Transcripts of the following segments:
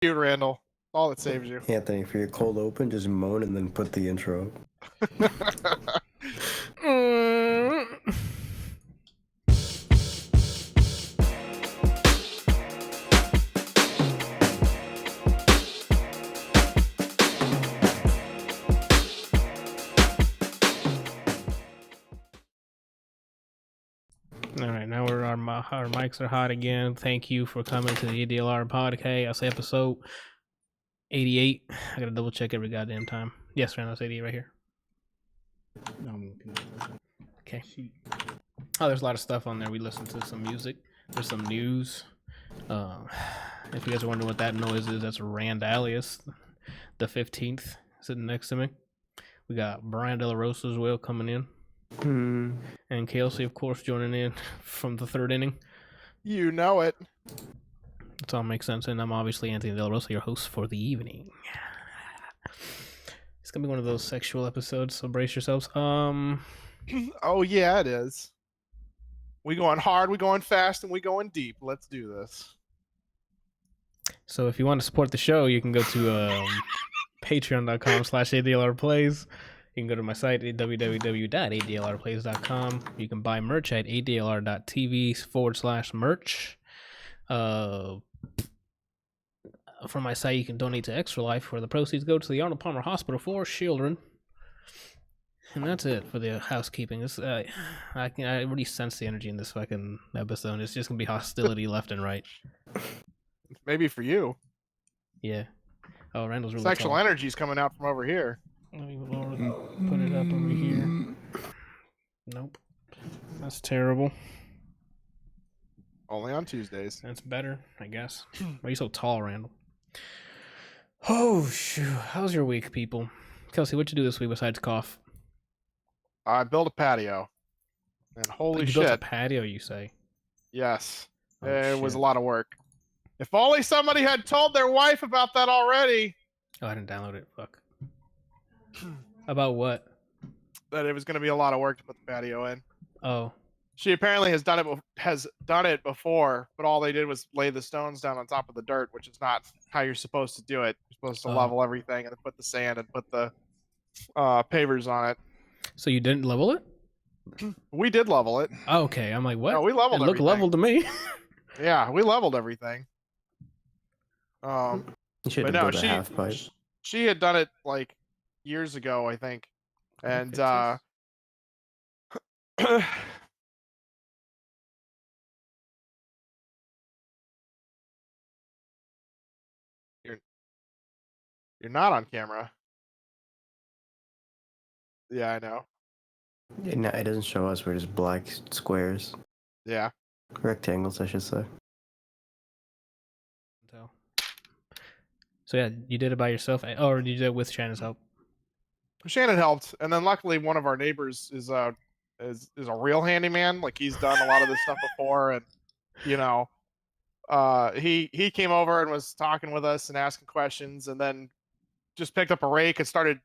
You, Randall. All that saves you. Anthony, for your cold open, just moan and then put the intro up. All right, now our mics are hot again. Thank you for coming to the ADLR Podcast. I'll say episode 88. I gotta double check every goddamn time. Yes, Randall, it's 88 right here. Okay. Oh, there's a lot of stuff on there. We listened to some music. There's some news. If you guys are wondering what that noise is, that's Rand Alias, the 15th, sitting next to me. We got Brian De La Rosa as well coming in. And Kelsey, of course, joining in from the third inning. You know it. It all makes sense. And I'm obviously Anthony De La Rosa, your host for the evening. It's going to be one of those sexual episodes, so brace yourselves. Oh, yeah, it is. We going hard, we going fast, and we going deep. Let's do this. So if you want to support the show, you can go to patreon.com/ADLRplays. You can go to my site at www.adlrplays.com. You can buy merch at adlr.tv/merch. From my site, you can donate to Extra Life, where the proceeds go to the Arnold Palmer Hospital for Children. And that's it for the housekeeping. This, I really sense the energy in this fucking episode. It's just gonna be hostility left and right. Maybe for you. Yeah. Oh, Randall's really sexual tall. Energy's coming out from over here. Let me put it up over here. Nope. That's terrible. Only on Tuesdays. That's better, I guess. Why are you so tall, Randall? Oh, shoot. How's your week, people? Kelsey, what'd you do this week besides cough? I built a patio. And holy shit. You built a patio, you say? Yes. Oh, it was a lot of work. If only somebody had told their wife about that already. Oh, I didn't download it. Fuck. About what? That it was going to be a lot of work to put the patio in. Oh. She apparently has done it before, but all they did was lay the stones down on top of the dirt, which is not how you're supposed to do it. You're supposed to level everything and then put the sand and put the pavers on it. So you didn't level it? We did level it. Oh, okay. I'm like, what? No, we leveled it. Looked level to me. Yeah, we leveled everything. You should have built a half pipe. She had done it like years ago, I think. And You're not on camera. Yeah, I know. No, it doesn't show us. We're just black squares. Yeah. Rectangles, I should say. So yeah, you did it by yourself, or did you do it with Shannon's help? Shannon helped, and then luckily one of our neighbors is a real handyman. Like, he's done a lot of this stuff before, and you know, he came over and was talking with us and asking questions, and then just picked up a rake and started,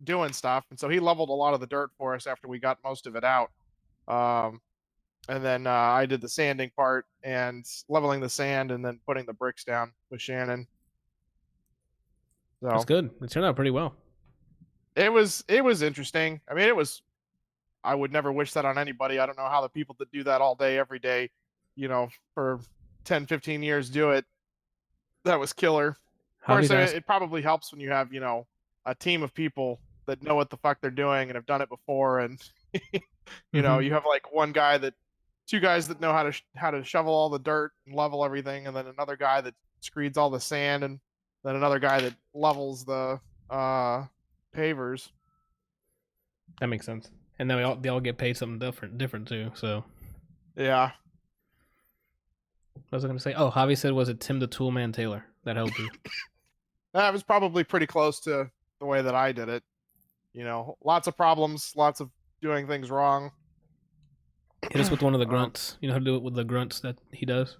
doing stuff. And so he leveled a lot of the dirt for us after we got most of it out. And then I did the sanding part and leveling the sand and then putting the bricks down with Shannon. So that's good. It turned out pretty well. It was interesting. I mean, I would never wish that on anybody. I don't know how the people that do that all day, every day, for 10, 15 years do it. That was killer. Of course, it probably helps when you have, a team of people that know what the fuck they're doing and have done it before. And, you have like two guys that know how to shovel all the dirt and level everything. And then another guy that screeds all the sand, and then another guy that levels the pavers. That makes sense. And then they all get paid something different too. So yeah. What was I going to say? Oh, Javi said, was it Tim the Toolman Taylor that helped you? That was probably pretty close to the way that I did it. Lots of problems, lots of doing things wrong. Hit us with one of the grunts. You know how to do it with the grunts that he does?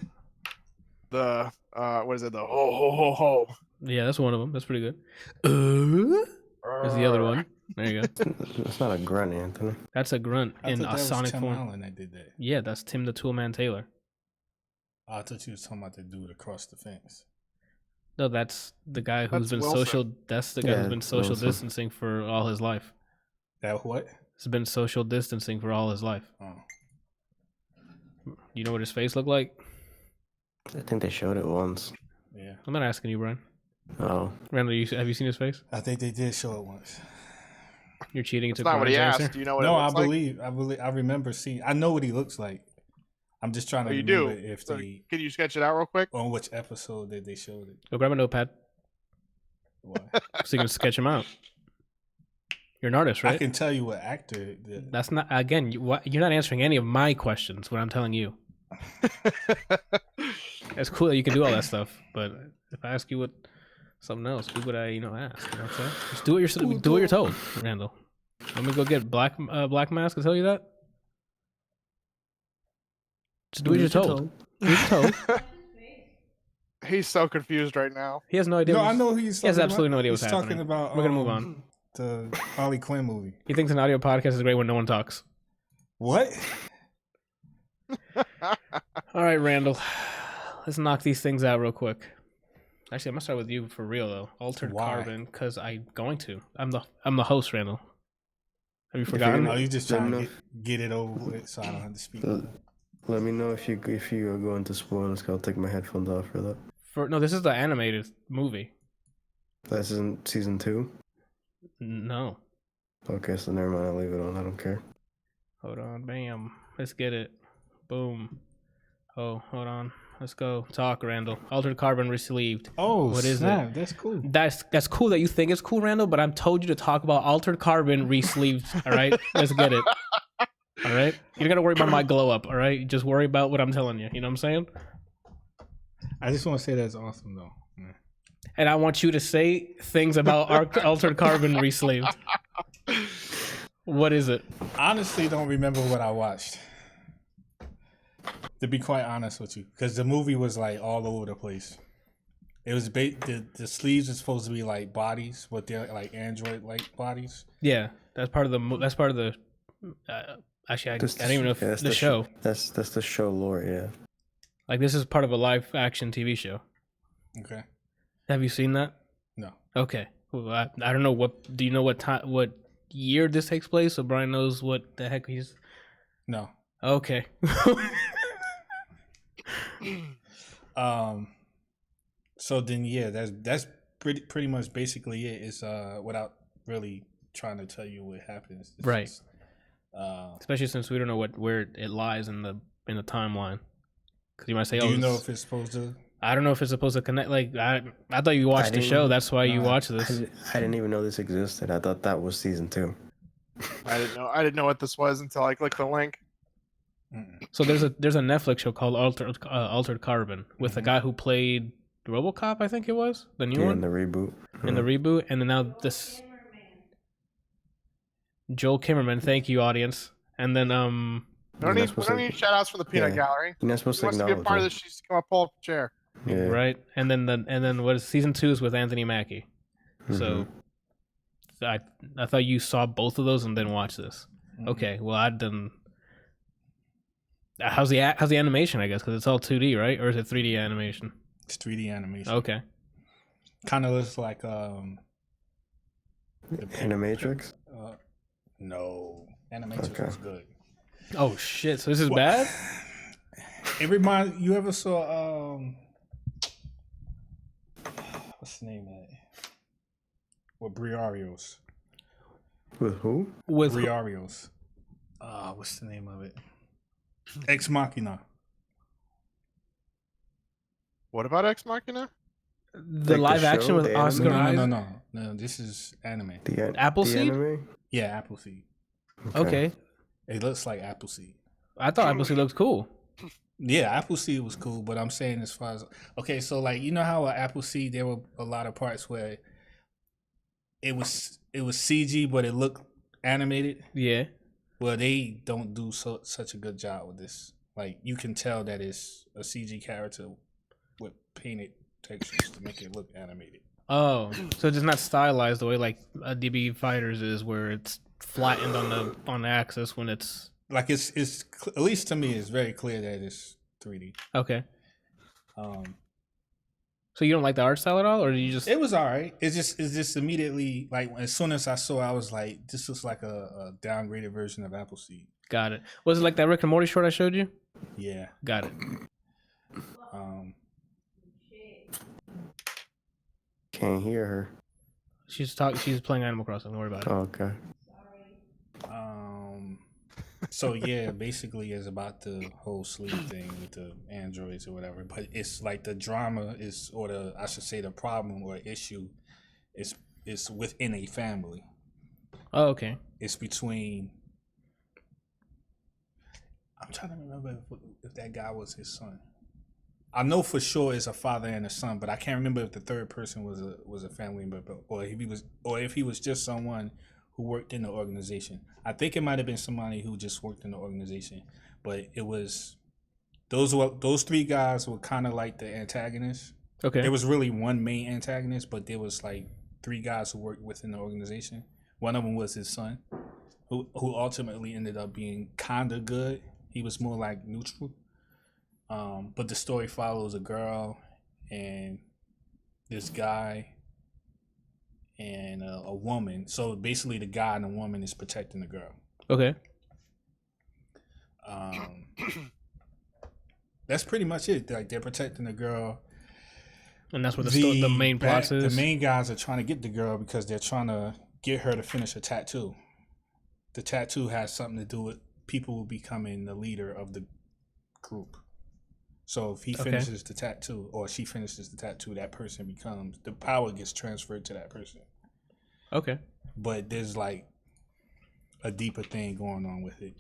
The, what is it? The ho, ho, ho, ho. Yeah, that's one of them. That's pretty good. There's the other one. There you go. That's not a grunt, Anthony. That's a grunt in a sonic Tim form. Allen that did that. Yeah, that's Tim the Toolman Taylor. I thought you was talking about the dude across the fence. No, that's the guy who's That's been Wilson. That's the guy who's Yeah, been social Wilson. distancing for all his life. That what? He's been social distancing for all his life. Oh. You know what his face looked like? I think they showed it once. Yeah. I'm not asking you, Brian. Oh, Randall, have you seen his face? I think they did show it once. You're cheating. That's Into not what he Brian's asked. answer? Do you know what No, it I looks like? believe. I remember seeing. I know what he looks like. I'm just trying to Oh, you remember do? if So, they can you sketch it out real quick? on which episode did they show it. Go grab a notepad Why? so you can sketch him out. You're an artist, I right? can tell you what actor. That's not again. You're not answering any of my questions. What I'm telling you. It's cool that you can do all that stuff, but if I ask you what something else, do what I ask. You know what I'm saying? Just do what you're told, Randall. Let me go get black mask and tell you that. Just do what you're told. Do what you're told. He's so confused right now. He has no idea. No, I know who he's. He has talking absolutely about. no idea He's what's talking happening. about. We're gonna move on. The Harley Quinn movie. He thinks an audio podcast is great when no one talks. What? All right, Randall. Let's knock these things out real quick. Actually, I'm gonna start with you for real though. Altered Why? Carbon, because I'm going to. I'm the host, Randall. Have you forgotten? Oh, you just trying to enough. get it over with, so I don't have to speak. let me know if you are going to spoilers. 'Cause I'll take my headphones off for that. No, this is the animated movie. This isn't season 2. No. Okay, so never mind. I'll leave it on. I don't care. Hold on. Bam. Let's get it. Boom. Oh, hold on. Let's go. Talk, Randall. Altered Carbon received. Oh, What is snap. That's cool. That's cool that you think it's cool, Randall, but I'm told you to talk about Altered Carbon re-sleeved. All right? Let's get it. All right? You don't got to worry about my glow up, all right? Just worry about what I'm telling you. You know what I'm saying? I just want to say that's awesome, though. Yeah. And I want you to say things about Altered Carbon re-sleeved. What is it? Honestly, don't remember what I watched. To be quite honest with you, because the movie was like all over the place. It was the sleeves are supposed to be like bodies, but they're like android-like bodies. Yeah, that's part of the. Actually, I don't even know if that's the show. That's the show lore. Yeah. Like this is part of a live action TV show. Okay. Have you seen that? No. Okay. Well, I don't know what. Do you know what year this takes place? So Brian knows what the heck he's. No. Okay. So then, yeah, that's pretty much basically it. It's without really trying to tell you what happens. It's Right. just, Especially since we don't know where it lies in the timeline. Because you might say, do "Oh, you know if it's supposed to? I don't know if it's supposed to connect." Like I thought you watched the didn't- show. That's why you watched this. I didn't even know this existed. I thought that was season 2. I didn't know what this was until I clicked the link. Mm-mm. So there's a Netflix show called Altered Carbon with the Mhm. guy who played RoboCop. I think it was the new Yeah, one in the reboot. in the reboot, and then now this Joel Kimmerman. Thank you, audience. And then We don't need shout outs for the peanut Yeah. gallery. You're not If supposed she to wants to be a acknowledge Oh, part of it. this, she's come up, pull up a chair. Yeah. right, and then what is season 2 is with Anthony Mackie. So I thought you saw both of those and then watched this. Mm-mm. Okay, well I'd done. How's the animation? I guess because it's all 2D, right? Or is it 3D animation? It's 3D animation. Okay. Kind of looks like Animatrix. No, Animatrix Okay. was good. Oh shit! So this is What- bad. It reminds you ever saw what's the name of it? With Briarios. With who? With Briarios. What's the name of it? Ex Machina. What about Ex Machina? the Like the live action show, with the Oscar anime? Isaac. No. This is anime. Appleseed? Anime? Yeah, Appleseed. Okay. It looks like Appleseed. I thought Appleseed looked cool. Yeah, Appleseed was cool, but I'm saying as far as so like you know how Appleseed there were a lot of parts where it was CG but it looked animated. Yeah. Well, they don't do such a good job with this. Like you can tell that it's a CG character with painted textures to make it look animated. Oh, so it's not stylized the way like a DB Fighters is, where it's flattened on the axis when it's Like it's at least to me it's very clear that it's 3D. okay. So you don't like the art style at all, or do you just? It was all right. It's just immediately like as soon as I saw, I was like, this looks like a downgraded version of Appleseed. Got it. Was it like that Rick and Morty short I showed you? Yeah. Got it. Can't hear her. She's talking. She's playing Animal Crossing. Don't worry about it. Oh, okay. So yeah, basically it's about the whole sleep thing with the androids or whatever. But it's like the drama is, or I should say the problem or issue is within a family. Oh, okay. It's between. I'm trying to remember if that guy was his son. I know for sure it's a father and a son, but I can't remember if the third person was a family member, or if he was just someone who worked in the organization. I think it might have been somebody who just worked in the organization, but it was those three guys were kind of like the antagonists. Okay. There was really one main antagonist, but there was like three guys who worked within the organization. One of them was his son, who ultimately ended up being kind of good. He was more like neutral. But the story follows a girl and this guy and a woman. So basically the guy and the woman is protecting the girl. Okay. That's pretty much it. Like they're protecting the girl. And that's what the main plot is? The main guys are trying to get the girl because they're trying to get her to finish a tattoo. The tattoo has something to do with people becoming the leader of the group. So if he finishes the tattoo or she finishes the tattoo, that person becomes, the power gets transferred to that person. Okay. But there's like a deeper thing going on with it.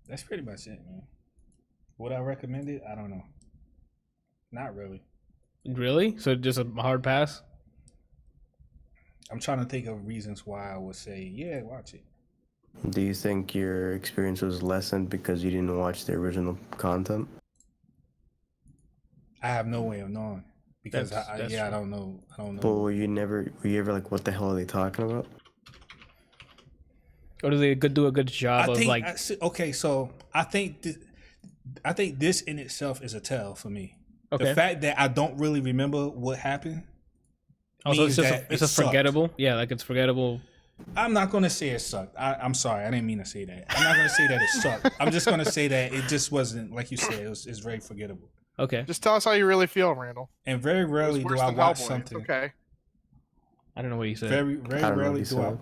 That's pretty much it, man. Would I recommend it? I don't know. Not really. Really? So just a hard pass? I'm trying to think of reasons why I would say, yeah, watch it. Do you think your experience was lessened because you didn't watch the original content? I have no way of knowing because That's I don't know. But were you ever like, what the hell are they talking about? Or do they do a good job of like? So I think this in itself is a tell for me. Okay. The fact that I don't really remember what happened. Also, it's just it's sucked. forgettable. Yeah, like it's forgettable. I'm not gonna say it sucked. I'm sorry, I didn't mean to say that. I'm not gonna say that it sucked. I'm just gonna say that it just wasn't, like you said, it's very forgettable. Okay. Just tell us how you really feel, Randall. And very rarely do I watch something. Okay. I don't know what you said. Very rarely do I.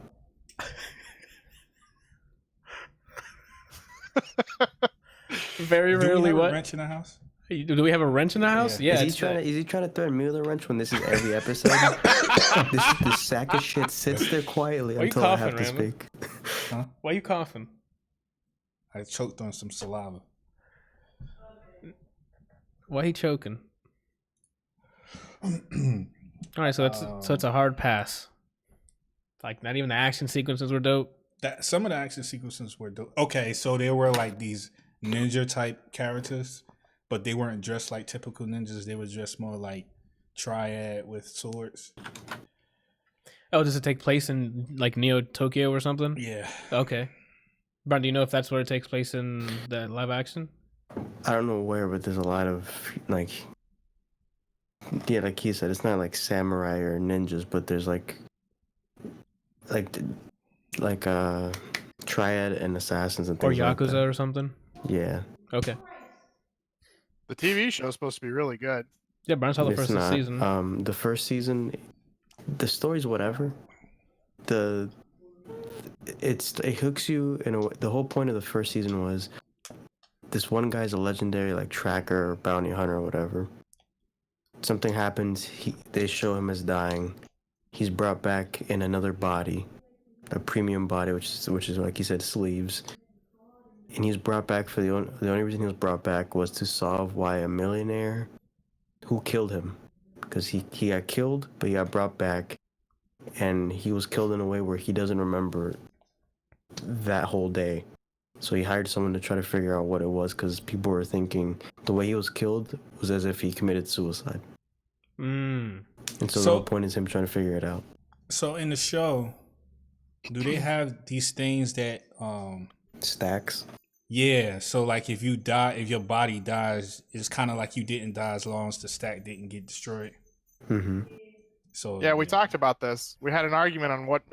Very rarely. Do we have what? a wrench in the house? Do we have a wrench in the house? Yeah. Is he trying to threaten me with a wrench when this is every episode? this sack of shit sits there quietly until I have to speak. Huh? Why are you coughing? I choked on some saliva. Why are you choking? All right, so it's a hard pass. Like not even the action sequences were dope. Some of the action sequences were dope. Okay, so there were like these ninja type characters, but they weren't dressed like typical ninjas. They were dressed more like triad with swords. Oh, does it take place in like Neo Tokyo or something? Yeah. Okay. Brian, do you know if that's where it takes place in the live action? I don't know where, but there's a lot of like he said, it's not like samurai or ninjas, but there's like triad and assassins and things or like Yakuza that. or something? Yeah. Okay. The TV show is supposed to be really good. Yeah, Brian saw the It's first not. season. The first season, the story's whatever. It hooks you in a way. The whole point of the first season was this one guy's a legendary like tracker or bounty hunter or whatever. Something happens, they show him as dying. He's brought back in another body, a premium body, which is like he said, sleeves. And he's brought back for the only reason he was brought back was to solve why a millionaire who killed him, because he got killed, but he got brought back, and he was killed in a way where he doesn't remember that whole day. So he hired someone to try to figure out what it was, because people were thinking the way he was killed was as if he committed suicide. And so the whole point is him trying to figure it out. So in the show, do they have these things that stacks? Yeah, so like if you die, if your body dies, it's kind of like you didn't die as long as the stack didn't get destroyed. Mm-hmm. So Yeah, we talked about this. We had an argument on what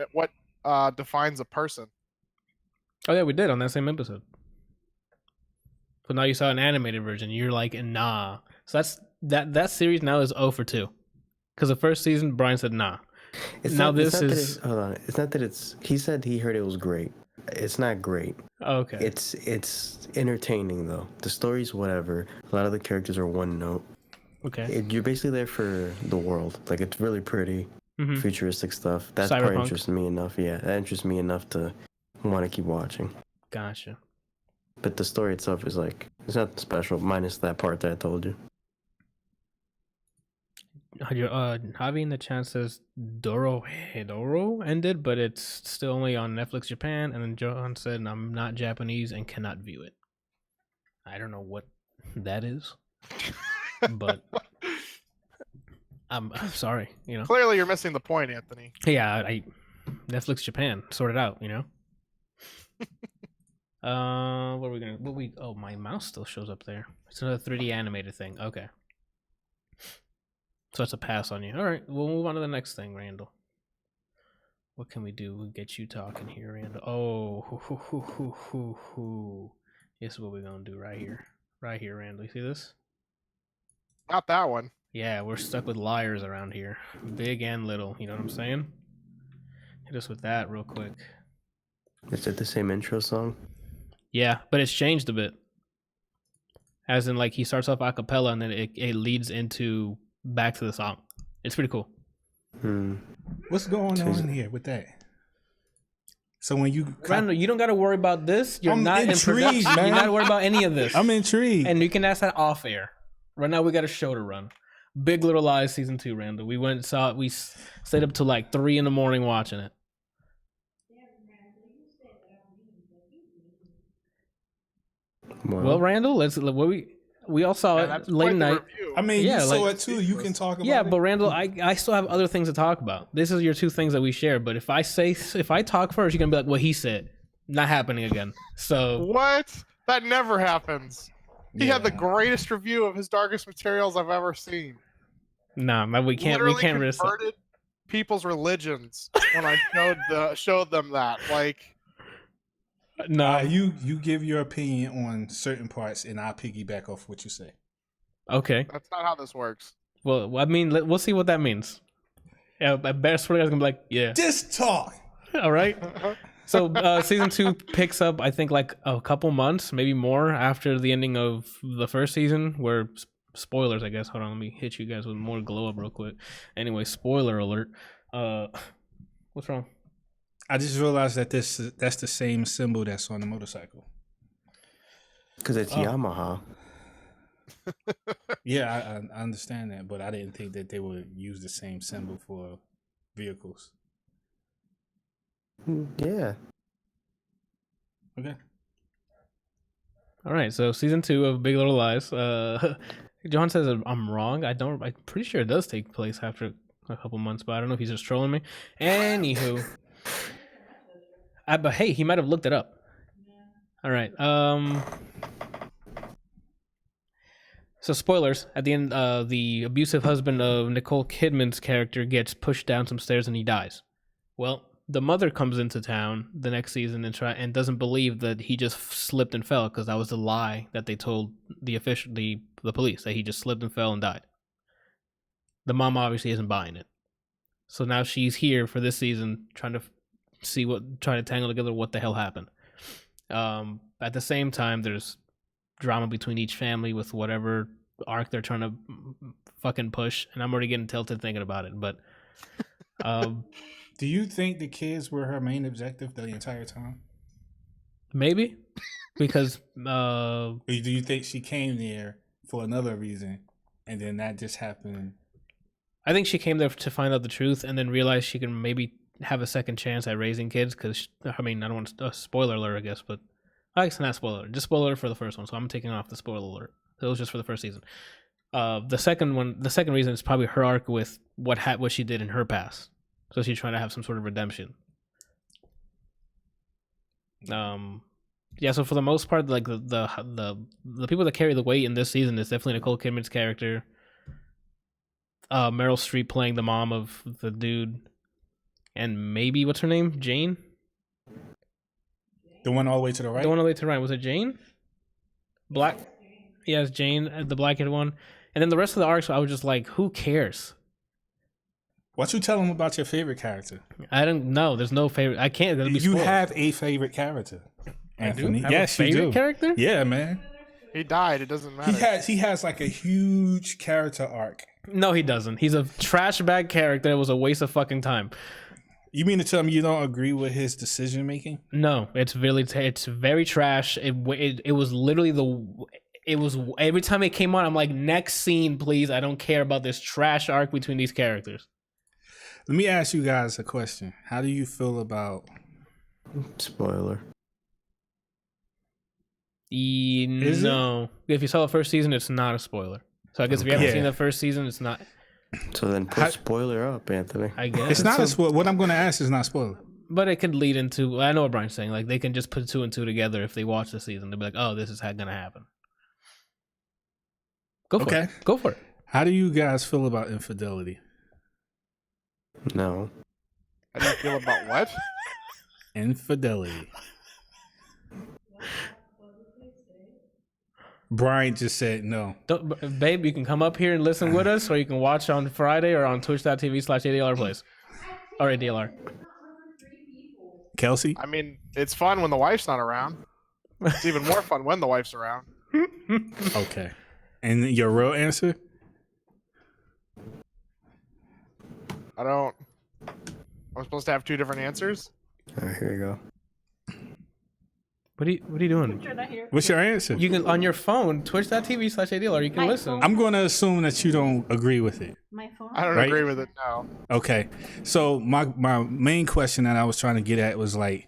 defines a person. Oh yeah, we did on that same episode. But now you saw an animated version. You're like, nah. So that series now is 0 for 2. Because the first season, Brian said nah. Now this is. Hold on. It's not that it's. He said he heard it was great. It's not great. Okay. It's entertaining though. The story's whatever. A lot of the characters are one note. Okay. You're basically there for the world. Like it's really pretty, futuristic stuff. That part Cyberpunk. interests me enough. Yeah, that interests me enough to want to keep watching. Gotcha. But the story itself is like it's not special, minus that part that I told you. Javi in the chat says Doro Hedoro ended, but it's still only on Netflix Japan. And then Johan said, I'm not Japanese and cannot view it. I don't know what that is, but I'm sorry, you know. Clearly, you're missing the point, Anthony. Yeah, I Netflix Japan, sort it out, you know. What are we gonna? Oh, my mouse still shows up there. It's another 3D animated thing. Okay. So it's a pass on you. All right, we'll move on to the next thing, Randall. What can we do? We'll get you talking here, Randall. Oh, this is what we're gonna do right here. Right here, Randall. You see this? Not that one. Yeah, we're stuck with liars around here. Big and little. You know what I'm saying? Hit us with that real quick. Is it the same intro song? Yeah, but it's changed a bit. As in, like, he starts off a cappella and then it leads into back to the song. It's pretty cool. What's going on here with that? So when you Randall, you don't got to worry about this. You're I'm not intrigued, in production. man. You're not to worry about any of this. I'm intrigued. And you can ask that off air. Right now, we got a show to run. Big Little Lies season 2, Randall. We went and saw it. We stayed up till like 3 a.m. watching it. Well, Randall, we all saw it late night. I mean, Yeah, you saw like- it too. You can talk about Yeah, it. but Randall, I still have other things to talk about. This is your 2 things that we share. But if I talk first, you're gonna be like, "Well, he said." Not happening again. So What? That never happens. He had the Yeah. greatest review of his Darkest Materials I've ever seen. nah, we can't Literally risk it. converted people's religions when I showed them that. Like, No. You give your opinion on certain parts, and I'll piggyback off what you say. Okay. that's not how this works. Well, I mean, we'll see what that means. Yeah, I bet swear guy's gonna be like, yeah. Just talk. All right. So season 2 picks up, I think, like a couple months, maybe more, after the ending of the first season. Where spoilers, I guess. Hold on, let me hit you guys with more glow up real quick. Anyway, spoiler alert. What's wrong? I just realized that that's the same symbol that's on the motorcycle. Because it's Yamaha. Yeah, I understand that, but I didn't think that they would use the same symbol for vehicles. Yeah. Okay. All right, so season 2 of Big Little Lies. John says I'm wrong. I'm pretty sure it does take place after a couple months, but I don't know if he's just trolling me. Anywho, but hey, he might have looked it up. All right. So spoilers. At the end, the abusive husband of Nicole Kidman's character gets pushed down some stairs and he dies. Well, the mother comes into town the next season and doesn't believe that he just slipped and fell, because that was the lie that they told the police, that he just slipped and fell and died. The mom obviously isn't buying it, so now she's here for this season trying to tangle together what the hell happened. At the same time, there's drama between each family with whatever arc they're trying to fucking push, and I'm already getting tilted thinking about it. But do you think the kids were her main objective the entire time? Maybe, because Or do you think she came there for another reason, and then that just happened? I think she came there to find out the truth and then realized she can maybe have a second chance at raising kids. Because I mean, I don't want to spoiler alert, I guess, but I guess not spoiler alert, just spoiler alert for the first one. So I'm taking off the spoiler alert. It was just for the first season. The second reason is probably her arc with what she did in her past. So she's trying to have some sort of redemption. Yeah, so for the most part, like the people that carry the weight in this season is definitely Nicole Kidman's character. Meryl Streep playing the mom of the dude, and maybe what's her name? Jane. The one all the way to the right. The one all the way to the right, was it Jane? Black. Yes, Jane, the black-haired one. And then the rest of the arcs, I was just like, who cares? Why don't you tell them about your favorite character? I don't know. There's no favorite. I can't. That'll be You spoiled. have a favorite character, Anthony. Have Yes, a favorite you do. character? Yeah, man. He died. It doesn't matter. He has like a huge character arc. No, he doesn't. He's a trash bag character. It was a waste of fucking time. You mean to tell me you don't agree with his decision making? No, it's really it's very trash. It was literally it was every time it came on, I'm like, next scene, please. I don't care about this trash arc between these characters. Let me ask you guys a question. How do you feel about Spoiler. Is No. If you saw the first season, it's not a spoiler. So I guess if you haven't Yeah. seen the first season, it's not. So then put spoiler up, Anthony. I guess It's not a spoiler. What I'm going to ask is not spoiler. but it could lead into. I know what Brian's saying. Like they can just put two and two together if they watch the season. They'll be like, "Oh, this is gonna happen." Go for it. Go for it. How do you guys feel about infidelity? No. How do you feel about what? Infidelity. Brian just said no. Babe, you can come up here and listen with us, or you can watch on Friday or on twitch.tv/ADLR Plays. Or ADLR. Kelsey? I mean, it's fun when the wife's not around. It's even more fun when the wife's around. Okay. And your real answer? I'm supposed to have two different answers? All right, here we go. What are you doing? What's your answer? You can on your phone, twitch.tv/ADLR, you can My listen. phone. I'm going to assume that you don't agree with it. My phone. I don't Right. agree with it, no. Okay. So my main question that I was trying to get at was like,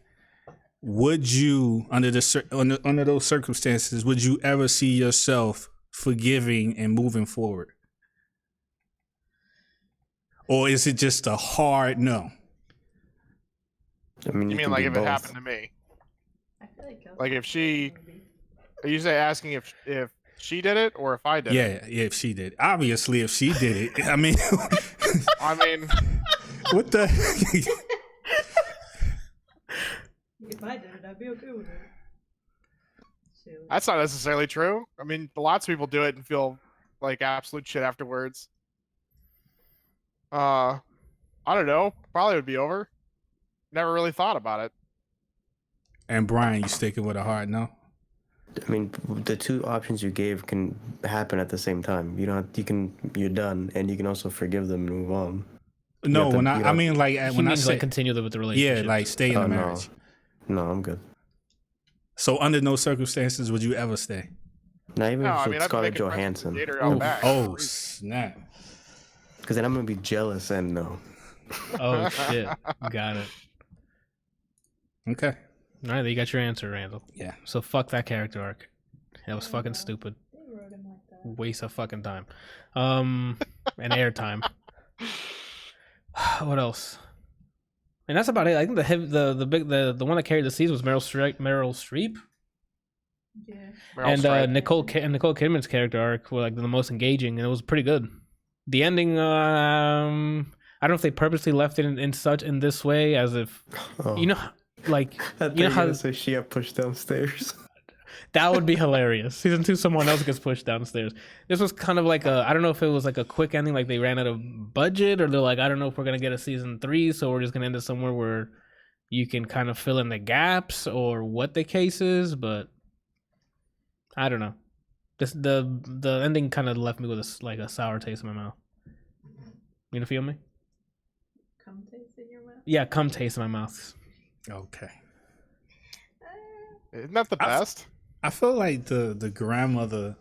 would you, under those circumstances, would you ever see yourself forgiving and moving forward? Or is it just a hard no? I mean, You mean can like be if both. it happened to me? I feel like Like if she... Are you asking if she did it or if I did it? Yeah, if she did. Obviously, if she did it. I mean, I mean, what the? if I did it, I'd be okay with it. So, that's not necessarily true. I mean, lots of people do it and feel like absolute shit afterwards. I don't know. Probably would be over. Never really thought about it. And Brian, you sticking with a hard no? I mean, the two options you gave can happen at the same time. You're done, and you can also forgive them and move on. No, have to- when you I know- mean like He when I means say like continue with the relationship. yeah, like stay in Oh, the no. marriage. No, I'm good. So under no circumstances would you ever stay? Not even No, if I it's mean, I've been Scarlett making friends Johansson. with the dater out back. Oh snap! Because then I'm gonna be jealous and no. Oh shit. Got it. Okay. All right, you got your answer, Randall. Yeah. So fuck that character arc. That was fucking stupid. they wrote him like that. Waste of fucking time. And airtime. What else? And that's about it. I think the one that carried the season was Meryl Streep. Yeah. Meryl And Streep. Nicole Kidman's character arc were like the most engaging, and it was pretty good. The ending, I don't know if they purposely left it in this way, as if Oh. you know, like you know how say she got pushed downstairs. that would be hilarious. Season 2, someone else gets pushed downstairs. This was kind of like I don't know if it was like a quick ending, like they ran out of budget, or they're like, I don't know if we're gonna get a season 3, so we're just gonna end it somewhere where you can kind of fill in the gaps, or what the case is, but. I don't know. The ending kind of left me with a sour taste in my mouth. You know, feel me? Come taste in your mouth. Yeah, cum taste in my mouth. Okay. Isn't that the best? I feel like the grandmother.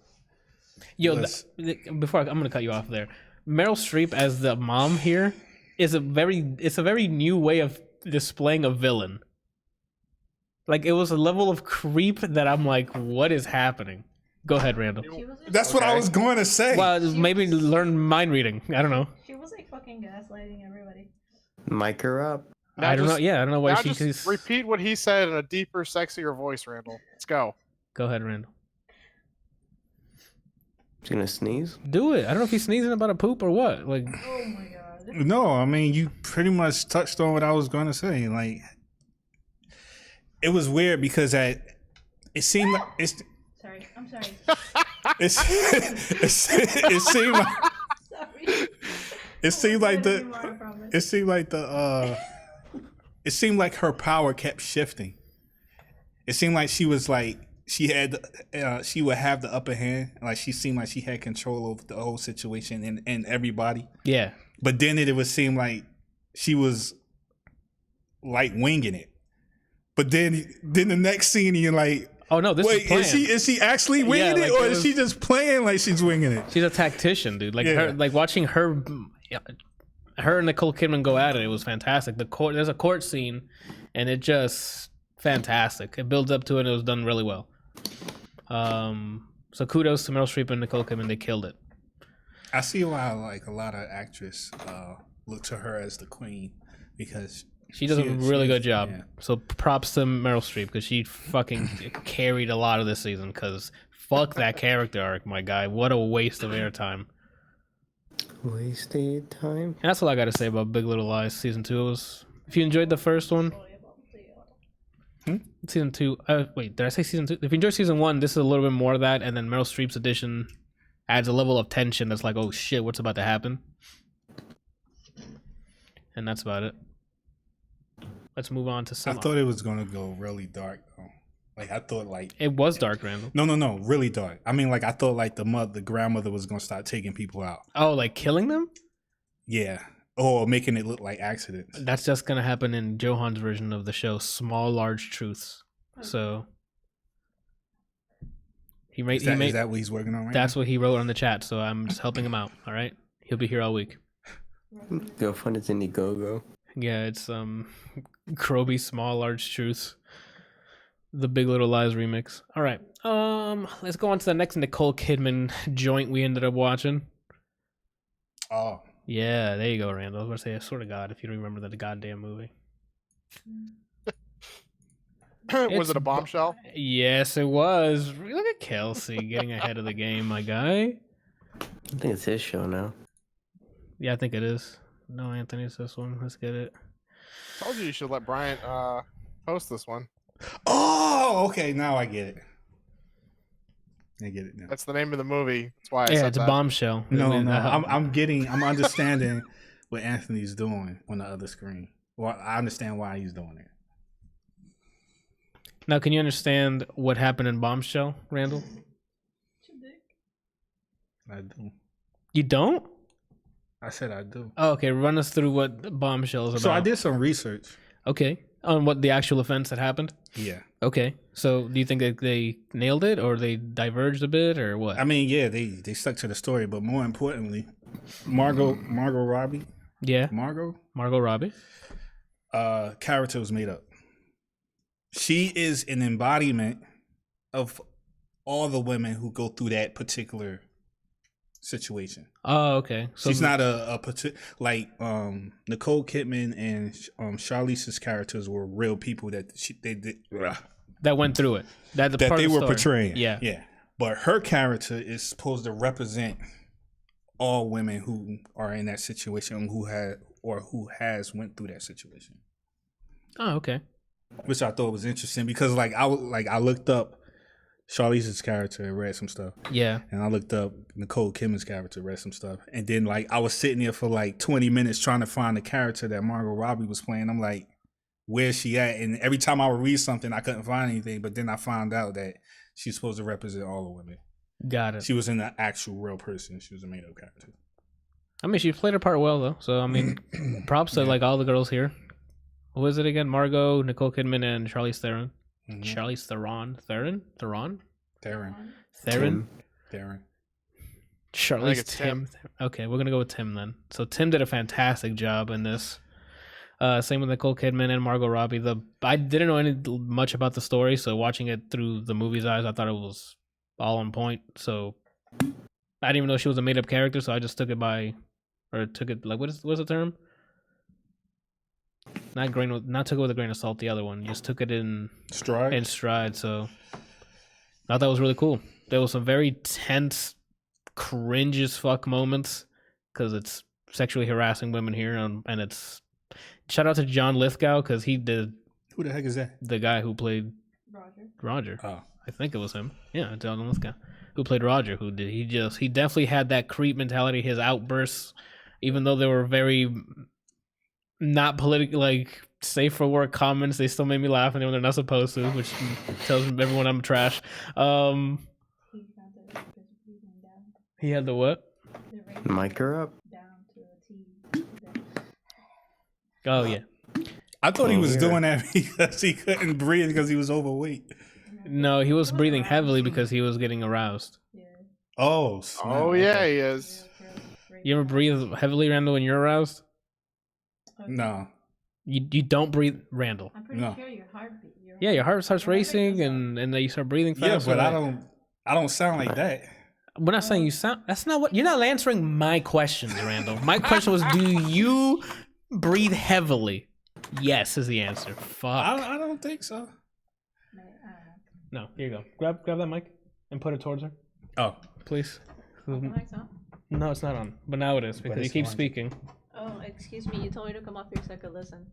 Yo, was- before I'm gonna cut you off there. Meryl Streep as the mom here is a very new way of displaying a villain. Like it was a level of creep that I'm like, what is happening? Go ahead, Randall. She was like, That's what I was going to say. Well, maybe learn mind reading. I don't know. she was like fucking gaslighting everybody. Mic her up. Now I don't know. just- Yeah, I don't know why Now she's. just repeat what he said in a deeper, sexier voice, Randall. Let's go. Go ahead, Randall. She's gonna sneeze. Do it. I don't know if he's sneezing about a poop or what. Like, Oh my god. No, I mean you pretty much touched on what I was going to say. Like, it was weird because it seemed like Sorry. I'm sorry. it seemed like Sorry. it seemed like I promise. it seemed like her power kept shifting. It seemed like she was like she would have the upper hand. Like she seemed like she had control over the whole situation and everybody. yeah. But then it would seem like she was like winging it. But then the next scene you're like, Oh no, this wait, is planned. is she actually winging Yeah, it, like, or it is was- she just playing like she's winging it? She's a tactician, dude. Like Yeah. her, like watching her and Nicole Kidman go at it. It was fantastic. There's a court scene, and it just fantastic. It builds up to it. And it was done really well. So kudos to Meryl Streep and Nicole Kidman. They killed it. I see why like a lot of actresses look to her as the queen because She does a really good job. Yeah. So props to Meryl Streep because she fucking carried a lot of this season. Because fuck that character arc, my guy. What a waste of airtime. Wasted time. And that's all I got to say about Big Little Lies season 2. It was, if you enjoyed the first one, season 2. Wait, did I say season 2? If you enjoyed season 1, this is a little bit more of that, and then Meryl Streep's edition adds a level of tension that's like, oh shit, what's about to happen? And that's about it. Let's move on to I some. thought it was gonna go really dark though. Like I thought like It was dark, Randall. no, really dark. I mean like I thought like the grandmother was gonna start taking people out. Oh, like killing them? Yeah. Or making it look like accidents. That's just gonna happen in Johan's version of the show, Small Large Truths. So Is that what he's working on right that's what he wrote on the chat. So I'm just helping him out. All right, he'll be here all week. Go find it in Indiegogo. Yeah, it's Kroby Small Large Truths, the Big Little Lies remix. All right, let's go on to the next Nicole Kidman joint we ended up watching. now? Oh. Yeah, there you go, Randall. I was gonna say, I swear to God, if you don't remember the goddamn movie. Was It's it a bombshell? Yes, it was. Look at Kelsey getting ahead of the game, my guy. I think it's his show now. Yeah, I think it is. No, Anthony's this one. Let's get it. Told you should let Bryant post this one. Oh, okay, now I get it. I get it now. That's the name of the movie. That's why I Yeah, said it's a that. bombshell. No, I'm understanding what Anthony's doing on the other screen. Well, I understand why he's doing it. Now, can you understand what happened in Bombshell, Randall? I do. You don't? I said I do. Oh, okay. Run us through what Bombshell is about. So I did some research. Okay. On what the actual offense that happened? Yeah. Okay. So do you think that they nailed it or they diverged a bit or what? I mean, yeah, they stuck to the story, but more importantly, Margot Robbie. Yeah. Margot Robbie. character was made up. She is an embodiment of all the women who go through that particular situation. Oh, okay. So She's not a like Nicole Kidman and Charlize's characters were real people that they did that went through it. That that they were portraying. Yeah. Yeah. But her character is supposed to represent all women who are in that situation, who has went through that situation. Oh, okay. Which I thought was interesting because I looked up Charlize's character and read some stuff. Yeah. And I looked up Nicole Kidman's character, read some stuff. And then I was sitting there for 20 minutes trying to find the character that Margot Robbie was playing. I'm like, where's she at? And every time I would read something, I couldn't find anything. But then I found out that she's supposed to represent all the women. Got it. She was an actual real person. She was a made up character. I mean, she played her part well, though. So, I mean, props to all the girls here. What was it again? Margot, Nicole Kidman, and Charlize Theron. Mm-hmm. Charlize Theron? Theron? Theron. Charlize it's Tim. Okay, we're gonna go with Tim then. So Tim did a fantastic job in this. Same with Nicole Kidman and Margot Robbie. I didn't know much about the story, so watching it through the movie's eyes, I thought it was all on point. So I didn't even know she was a made-up character, so I just took it what is the term? not took it with a grain of salt. The other one just took it in Stride. stride. So I thought that was really cool. There was some very tense, cringe as fuck moments because it's sexually harassing women here, and it's shout out to John Lithgow because he did. Who the heck is that? The guy who played Roger. Oh, I think it was him. Yeah, John Lithgow, who played Roger. Who did he definitely had that creep mentality. His outbursts, even though they were very not political, like safe for work comments, they still made me laugh, and when they're not supposed to, which tells everyone I'm trash. He had the what? Mic her up. Oh yeah. I thought he was doing that because he couldn't breathe because he was overweight. No, he was breathing heavily because he was getting aroused. Oh, snap. Oh yeah, he is. You ever breathe heavily, Randall, when you're aroused? No. You don't breathe, Randall. I'm pretty No. sure your heartbeat. Yeah, your heart starts racing and then you start breathing fast. Yeah, but I don't sound like that. We're not saying you sound. That's not what. You're not answering my questions, Randall. My question was, do you breathe heavily? Yes is the answer. Fuck. I don't think so. No, here you go. Grab that mic and put it towards her, Oh, please. The mic's on? No, it's not on, but now it is because you it's keep on. speaking. Oh, excuse me. You told me to come up here so I could listen.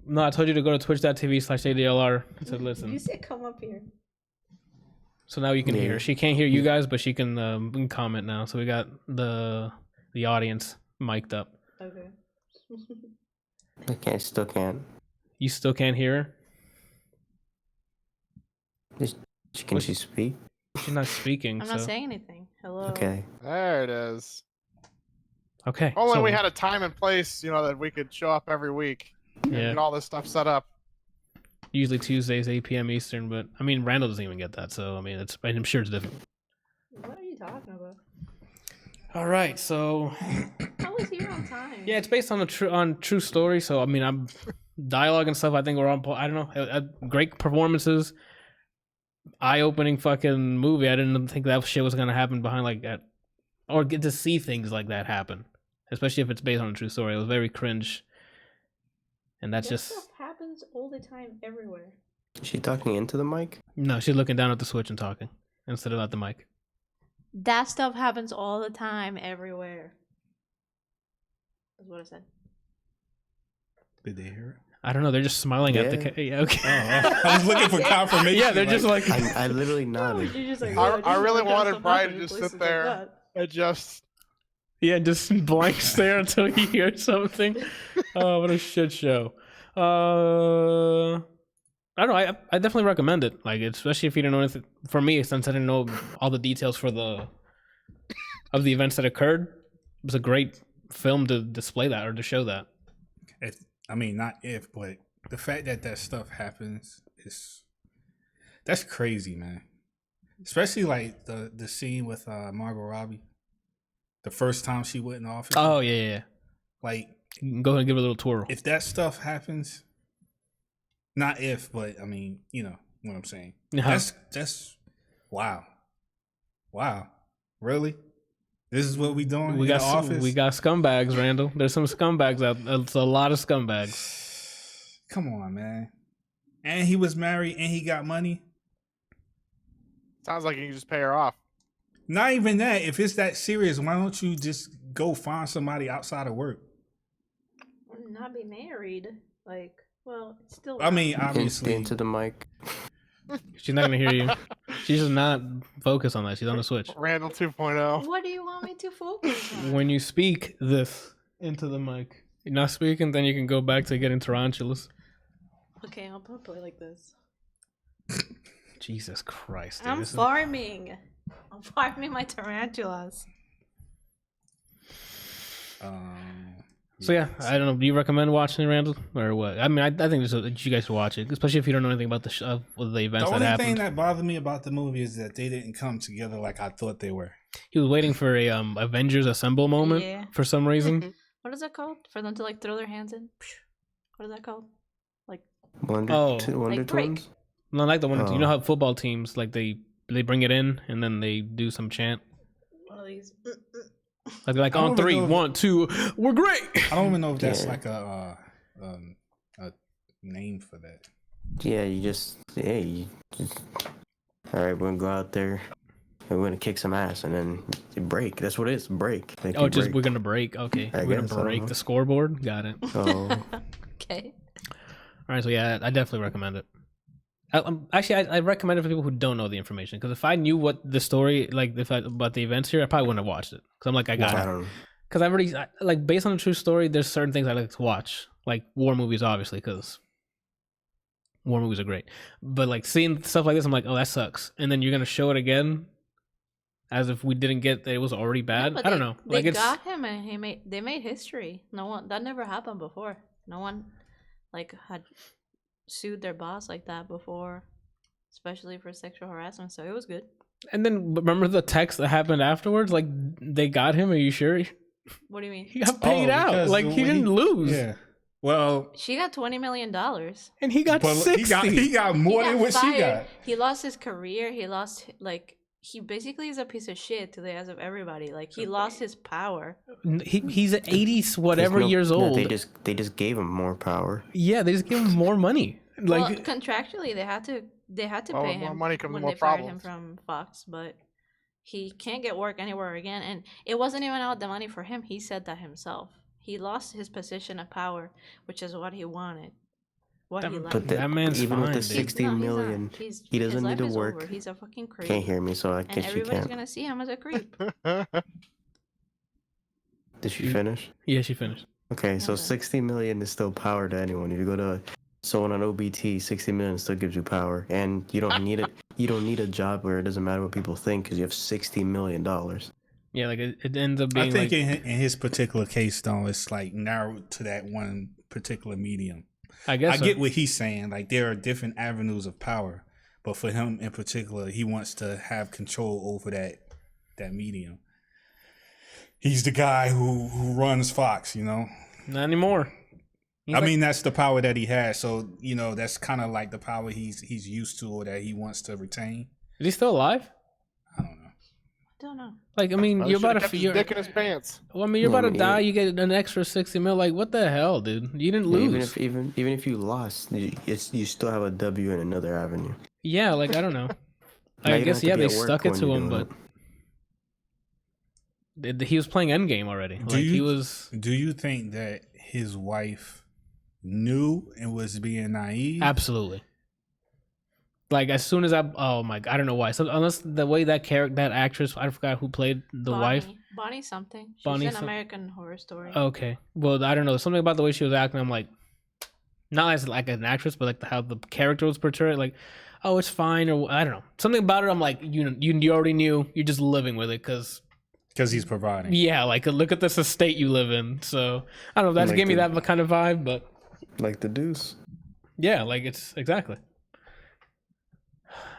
No, I told you to go to twitch.tv/ADLR to listen. You said come up here. So now you can hear. She can't hear you guys, but she can comment now. So we got the audience mic'd up. Okay. Still can't. You still can't hear her? Can she speak? She's not speaking. I'm so. not saying anything. Hello. Okay. There it is. Okay. Only so- we had a time and place, that we could show up every week and Yeah. get all this stuff set up. Usually Tuesdays, 8 p.m. Eastern, but I mean, Randall doesn't even get that, so I mean, I'm sure it's different. What are you talking about? All right, so I was here on time. yeah, it's based on true story. So I mean, I'm dialogue and stuff. I think we're on. I don't know, great performances, eye-opening fucking movie. I didn't think that shit was gonna happen behind like that, or get to see things like that happen, especially if it's based on a true story. It was very cringe, and that's That just stuff happens all the time everywhere. Is she talking into the mic? no. She's looking down at the switch and talking instead of at the mic. That stuff happens all the time everywhere. That's what I said. did they hear it? I don't know. They're just smiling at the. Yeah, okay. Oh, I was looking for confirmation. Yeah, they're just like. I literally nodded. You're just like, I really wanted stuff Brian to happening in just places sit like there that. and just. Yeah, just blank stare until he hears something. Oh, what a shit show. I don't know. I definitely recommend it. Like, especially if you don't know anything. For me, since I didn't know all the details of the events that occurred, it was a great film to display that or to show that. But the fact that stuff happens that's crazy, man. Especially like the scene with Margot Robbie, the first time she went in office. Oh yeah. Like, You can go ahead and give it a little twirl. if that stuff happens, not if, but I mean, you know what I'm saying. Uh-huh. That's wow, really. This is what we doing We in got the office. we got scumbags, Randall. There's some scumbags out. It's a lot of scumbags. Come on, man. And he was married and he got money. Sounds like you can just pay her off. Not even that. If it's that serious, why don't you just go find somebody outside of work? Not be married. Like, well, it's still. I mean, Can you obviously. stay into the mic? She's not gonna hear you. She's just not focused on that. She's on the switch. Randall 2.0. What do you want me to focus on? When you speak this into the mic, you're not speaking, then you can go back to getting tarantulas. Okay, I'll play like this. Jesus Christ. Dude, I'm this is- farming. I'm farming my tarantulas. So yeah, I don't know. Do you recommend watching it, Randall, or what? I mean, I think you guys should watch it, especially if you don't know anything about the events The that only happened. thing that bothered me about the movie is that they didn't come together like I thought they were. He was waiting for a Avengers Assemble moment Yeah. for some reason. What is that called? For them to like throw their hands in? What is that called? Like, Wonder Oh. Wonder Like break. Twins? No, like the one. You Oh. know how football teams like they bring it in and then they do some chant. one of these. Like I on don't three, know if- 1, 2, we're great. I don't even know if that's Yeah. like a name for that. Yeah, you just all right, we're gonna go out there and we're gonna kick some ass, and then you break. That's what it is, break. Like Oh, you just break. we're gonna break. Okay, I we're guess, I gonna don't break know. the scoreboard. Got it. Oh, Okay. All right, so yeah, I definitely recommend it. I recommend it for people who don't know the information, because if I knew what the story, like about the events here, I probably wouldn't have watched it. Because I'm like, I got I it. don't. Because I've already like based on the true story. There's certain things I like to watch, like war movies, obviously, because war movies are great. But like seeing stuff like this, I'm like, oh, that sucks. And then you're gonna show it again, as if we didn't get that it was already bad. But I don't know. They Like it's got him, and they made history. No one that never happened before. No one like had sued their boss like that before, especially for sexual harassment. So it was good. and then remember the text that happened afterwards. Like they got him. Are you sure? What do you mean? He got paid out. because Like he didn't lose. Yeah. Well, She got $20 million. And he got but 60. he got more He than got what she fired. got. He lost his career. He lost he basically is a piece of shit to the eyes of everybody. Like he lost his power. He's 80 whatever years No, old. they just gave him more power. Yeah, they just give him more money. Well, Like contractually they had to Well, pay more him money comes when more they fired him problems. from Fox, but he can't get work anywhere again. And it wasn't even out the money for him. He said that himself. He lost his position of power, which is what he wanted. What he liked. But That man's even with fine, the dude. 60 No, he's not. million, He's- he his doesn't need life to is work. over. He's a fucking creep. Can't hear me, so I And guess you everybody's can't. gonna see him as a creep. Did she finish? yeah, she finished. Okay, so Okay. 60 million is still power to anyone. If you go to someone on OBT, 60 million still gives you power, and you don't need it. You don't need a job where it doesn't matter what people think because you have $60 million. Yeah, like it ends up being I think like in his particular case, though, it's like narrowed to that one particular medium. I guess I so. get what he's saying. Like there are different avenues of power, but for him in particular, he wants to have control over that medium. He's the guy who runs Fox, you know. Not anymore. I mean, that's the power that he has. So you know, that's kind of like the power he's used to or that he wants to retain. Is he still alive? I don't know. Don't know. Like I mean, Well, you're he should've about kept to his you're, dick in his pants. well, I mean, you're Yeah, about I to mean, die. You get an extra 60 mil. Like what the hell, dude? You didn't lose. Even if you lost, you still have a W in another avenue. Yeah, like I don't know. Now I you don't guess have to yeah, be they at work stuck it when to you're him, doing but he was playing Endgame already. Do Like he you- was Do you think that his wife knew and was being naive? absolutely. Like as soon as I don't know why. So unless the way that actress, I forgot who played the wife. Bonnie something. She's Bonnie an some- American Horror Story. Okay, well I don't know, something about the way she was acting. I'm like, not as like an actress, but like how the character was portrayed. Like, oh, it's fine, or I don't know, something about it. I'm like, you already knew. You're just living with it because Because he's providing. yeah, like look at this estate you live in. So I don't know. That's Like gave me the- that kind of vibe, but Like the Deuce. yeah, like it's exactly.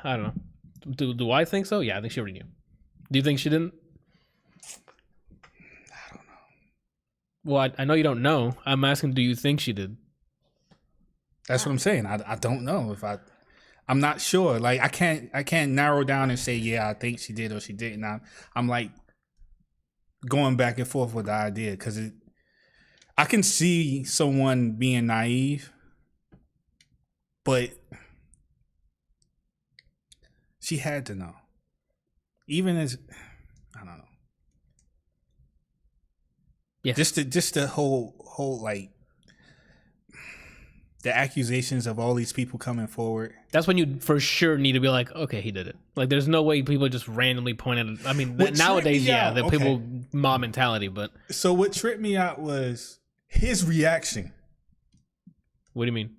I don't know. Do I think so? Yeah, I think she already knew. Do you think she didn't? I don't know. Well, I know you don't know. I'm asking, do you think she did? That's what I'm saying. I don't know if I'm not sure. Like I can't narrow down and say yeah I think she did or she didn't. I'm like going back and forth with the idea because I can see someone being naive, but she had to know. Even as I don't know. Yeah. Just the whole like the accusations of all these people coming forward. That's when you for sure need to be like, okay, he did it. Like, there's no way people just randomly point at it. I mean, What tripped nowadays, me yeah, out- the okay. people mob mentality, but So what tripped me out was his reaction. what do you mean?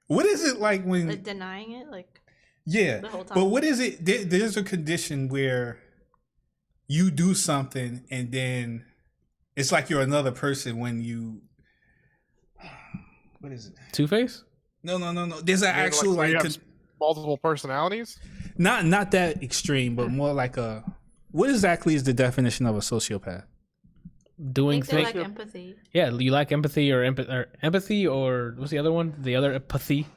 What is it like when? Like denying it, like Yeah, the whole time. but what is it? There's a condition where you do something and then it's like you're another person when you. What is it? Two-Face? No. There's an actual where you like have multiple personalities. not that extreme, but more like a. What exactly is the definition of a sociopath? I Doing think they things. like empathy. Yeah, you like empathy or empathy or what's the other one? The other empathy?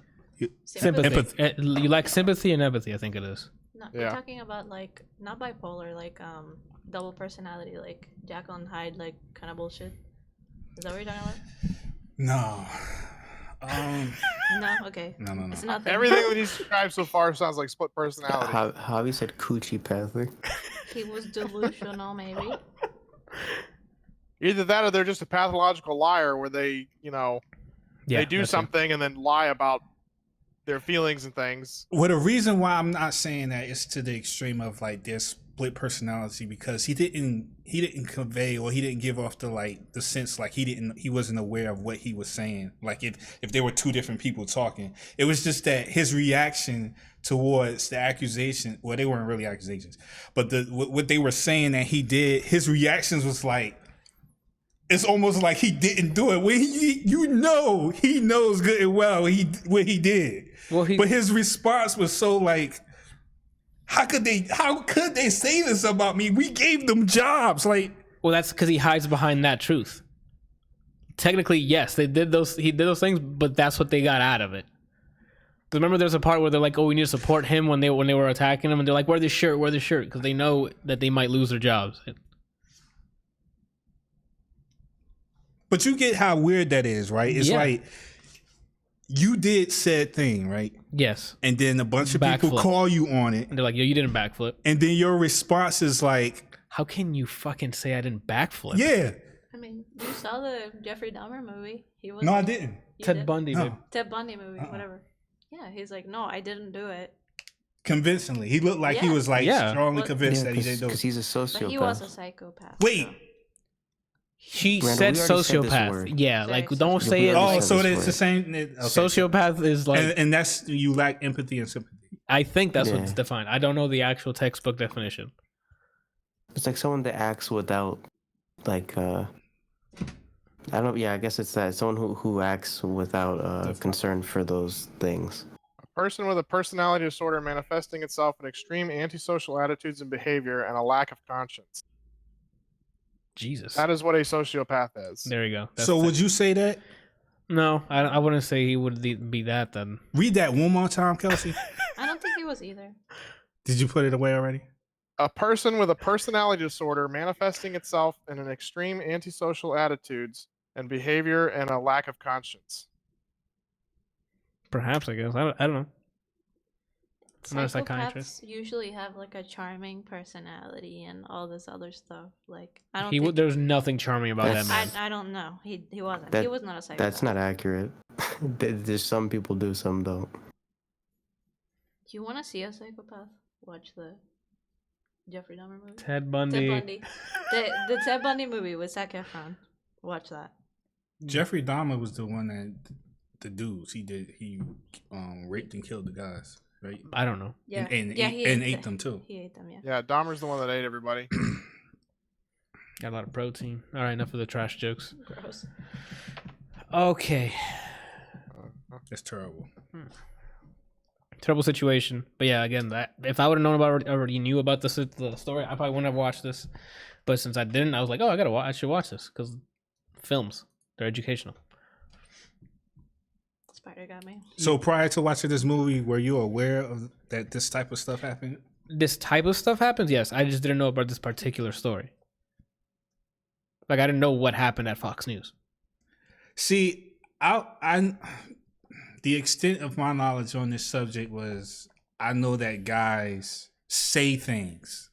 Sympathy. You like sympathy and empathy, I think it is. No, Yeah. we're talking about like not bipolar, like double personality, like Jekyll and Hyde, like kind of bullshit. Is that what you're talking about? No. No, okay. No. It's nothing. Everything that he's described so far sounds like split personality. Javi said coochie pather. He was delusional, maybe. Either that or they're just a pathological liar where they, they do something and then lie about their feelings and things. Well, the reason why I'm not saying that is to the extreme of like their split personality, because he didn't convey, or he didn't give off the sense like he wasn't aware of what he was saying. Like if there were two different people talking, it was just that his reaction towards the accusation, well, they weren't really accusations, but what they were saying that he did, his reactions was like, it's almost like he didn't do it. When he knows good and well what he did. But his response was so like, how could they say this about me? We gave them jobs. Like, well, that's because he hides behind that truth. Technically, yes, he did those things, but that's what they got out of it. Remember, there's a part where they're like, "Oh, we need to support him," when they were attacking him, and they're like, "Wear the shirt," because they know that they might lose their jobs. But you get how weird that is, right? It's like you did said thing, right? Yes. And then a bunch of people call you on it. And they're like, "Yo, you didn't backflip." And then your response is like, "How can you fucking say I didn't backflip?" Yeah. I mean, you saw the Jeffrey Dahmer movie. No, I didn't. Ted Bundy, no. Ted Bundy movie, whatever. Yeah, he's like, no, I didn't do it. Convincingly. He looked like he was like strongly convinced that he didn't do it. Because he's a sociopath. But he was a psychopath. Wait. So. She said sociopath. Yeah, like don't say it. Oh, so it's the same. Okay. Sociopath is like, and that's, you lack empathy and sympathy. I think that's what's defined. I don't know the actual textbook definition. It's like someone that acts without, like, I don't. Yeah, I guess it's that someone who acts without concern for those things. A person with a personality disorder manifesting itself in extreme antisocial attitudes and behavior and a lack of conscience. Jesus. That is what a sociopath is. There you go. So would you say that? No, I wouldn't say he would be that then. Read that one more time, Kelsey. I don't think he was either. Did you put it away already? A person with a personality disorder manifesting itself in an extreme antisocial attitudes and behavior and a lack of conscience. Perhaps, I guess. I don't know. I'm not a psychiatrist. Psychopaths usually have like a charming personality and all this other stuff. Like I don't. Think... There's nothing charming about that man. I don't know. He wasn't. He was not a psychopath. That's not accurate. There's some people do, some don't. Do you want to see a psychopath? Watch the Jeffrey Dahmer movie. Ted Bundy. The Ted Bundy movie with Zac Efron. Watch that. Jeffrey Dahmer was the one that the dudes he raped and killed the guys. Right? I don't know. Yeah. And ate them too. He ate them, yeah. Yeah, Dahmer's the one that ate everybody. Got a lot of protein. All right, enough of the trash jokes. Gross. Okay. That's terrible. Terrible situation. But yeah, again, if I would have known about it, already knew about the story, I probably wouldn't have watched this. But since I didn't, I was like, oh, I should watch this because films, they're educational. Spider got me. So prior to watching this movie, were you aware of that this type of stuff happened? This type of stuff happens? Yes. I just didn't know about this particular story. Like, I didn't know what happened at Fox News. See, I the extent of my knowledge on this subject was I know that guys say things.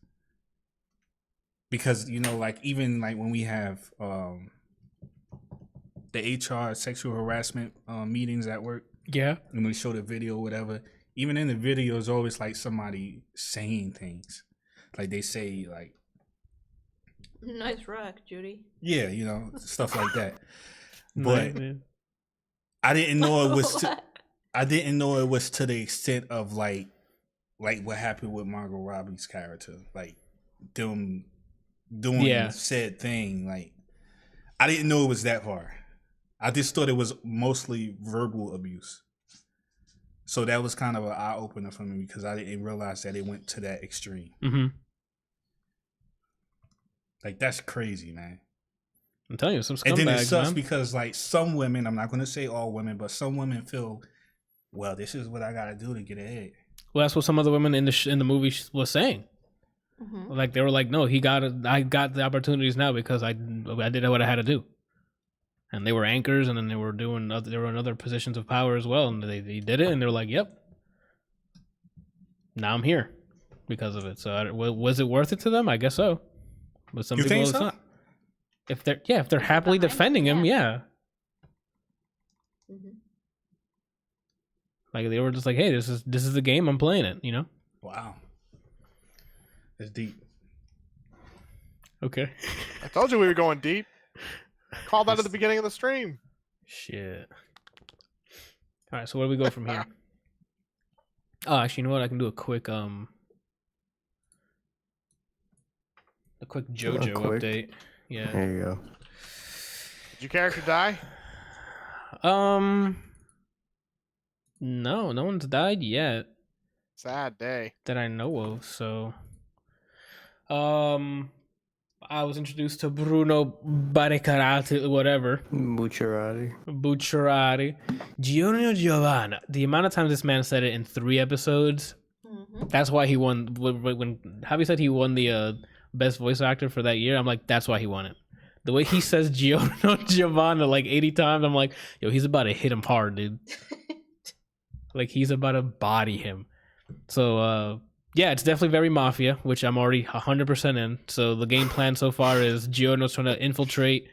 Because, like, even like when we have the HR sexual harassment meetings at work. Yeah. And we show the video or whatever. Even in the video, it's always like somebody saying things. Like they say like, nice rock, Judy. Yeah, stuff like that. But I didn't know it was I didn't know it was to the extent of like what happened with Margot Robbie's character. Like them doing said thing. Like I didn't know it was that far. I just thought it was mostly verbal abuse. So that was kind of an eye-opener for me because I didn't realize that it went to that extreme. Mm-hmm. Like, that's crazy, man. I'm telling you, some scumbags, and then it sucks man. because, like, some women, I'm not going to say all women, but some women feel, well, this is what I got to do to get ahead. Well, that's what some of the women in the movie was saying. Mm-hmm. Like, they were like, no, I got the opportunities now because I did what I had to do. and they were anchors, and then they were in other positions of power as well, and they did it, and they were like, "Yep, now I'm here because of it." So was it worth it to them? I guess so. But some people it's not. If they're happily defending him, yeah. Mm-hmm. Like they were just like, "Hey, this is the game. I'm playing it." You know? Wow, that's deep. Okay. I told you we were going deep. Called that at the beginning of the stream. Shit. All right, so where do we go from here? Oh, actually, you know what? I can do a quick JoJo update. Yeah. There you go. Did your character die? No one's died yet Sad day. that I know of. So, I was introduced to Bruno Barricarati, whatever. Bucciarati. Giorgio Giovanna. The amount of times this man said it in 3 episodes, that's why he won. When Javi said he won the best voice actor for that year, I'm like, that's why he won it. The way he says Giorgio Giovanna like 80 times, I'm like, yo, he's about to hit him hard, dude. Like, he's about to body him. So, yeah, it's definitely very Mafia, which I'm already 100% in. So the game plan so far is Giorno's trying to infiltrate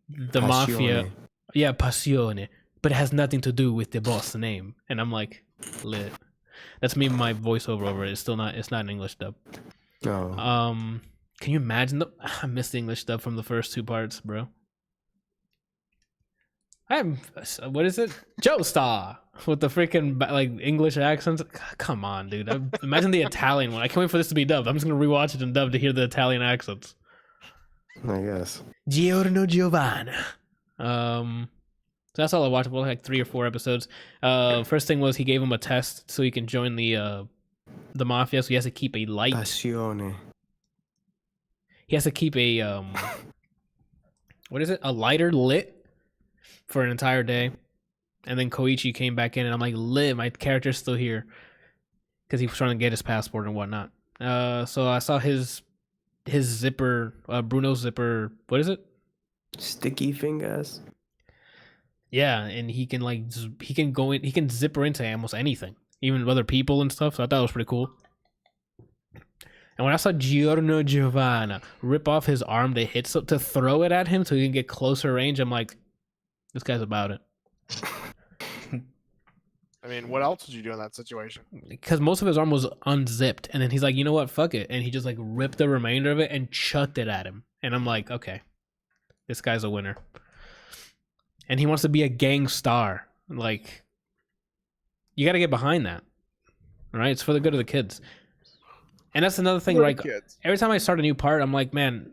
the Mafia. Yeah, Passione. But it has nothing to do with the boss name. And I'm like, lit. That's me, my voiceover over it. It's not an English dub. Oh. Can you imagine? I missed the English dub from the first 2 parts, bro. What is it? Joestar with the freaking like English accents. Come on, dude. Imagine the Italian one. I can't wait for this to be dubbed. I'm just gonna rewatch it and dub to hear the Italian accents. I guess. Giorno Giovanna. So that's all I watched. Well, like 3 or 4 episodes. First thing was he gave him a test so he can join the Mafia. So he has to keep a light. Passione. He has to keep a what is it? A lighter lit for an entire day. And then Koichi came back in, and I'm like, lit, my character's still here. Because he was trying to get his passport and whatnot. So I saw his zipper, Bruno's zipper, what is it? Sticky fingers. Yeah, and he can he can zipper into almost anything. Even other people and stuff, so I thought it was pretty cool. And when I saw Giorno Giovanna rip off his arm to throw it at him so he can get closer range, I'm like, this guy's about it. I mean, what else would you do in that situation? Because most of his arm was unzipped, and then he's like, you know what, fuck it. And he just like ripped the remainder of it and chucked it at him. And I'm like, okay, this guy's a winner. And he wants to be a gang star. Like, you got to get behind that. All right? It's for the good of the kids. And that's another thing, like, every time I start a new part, I'm like, man,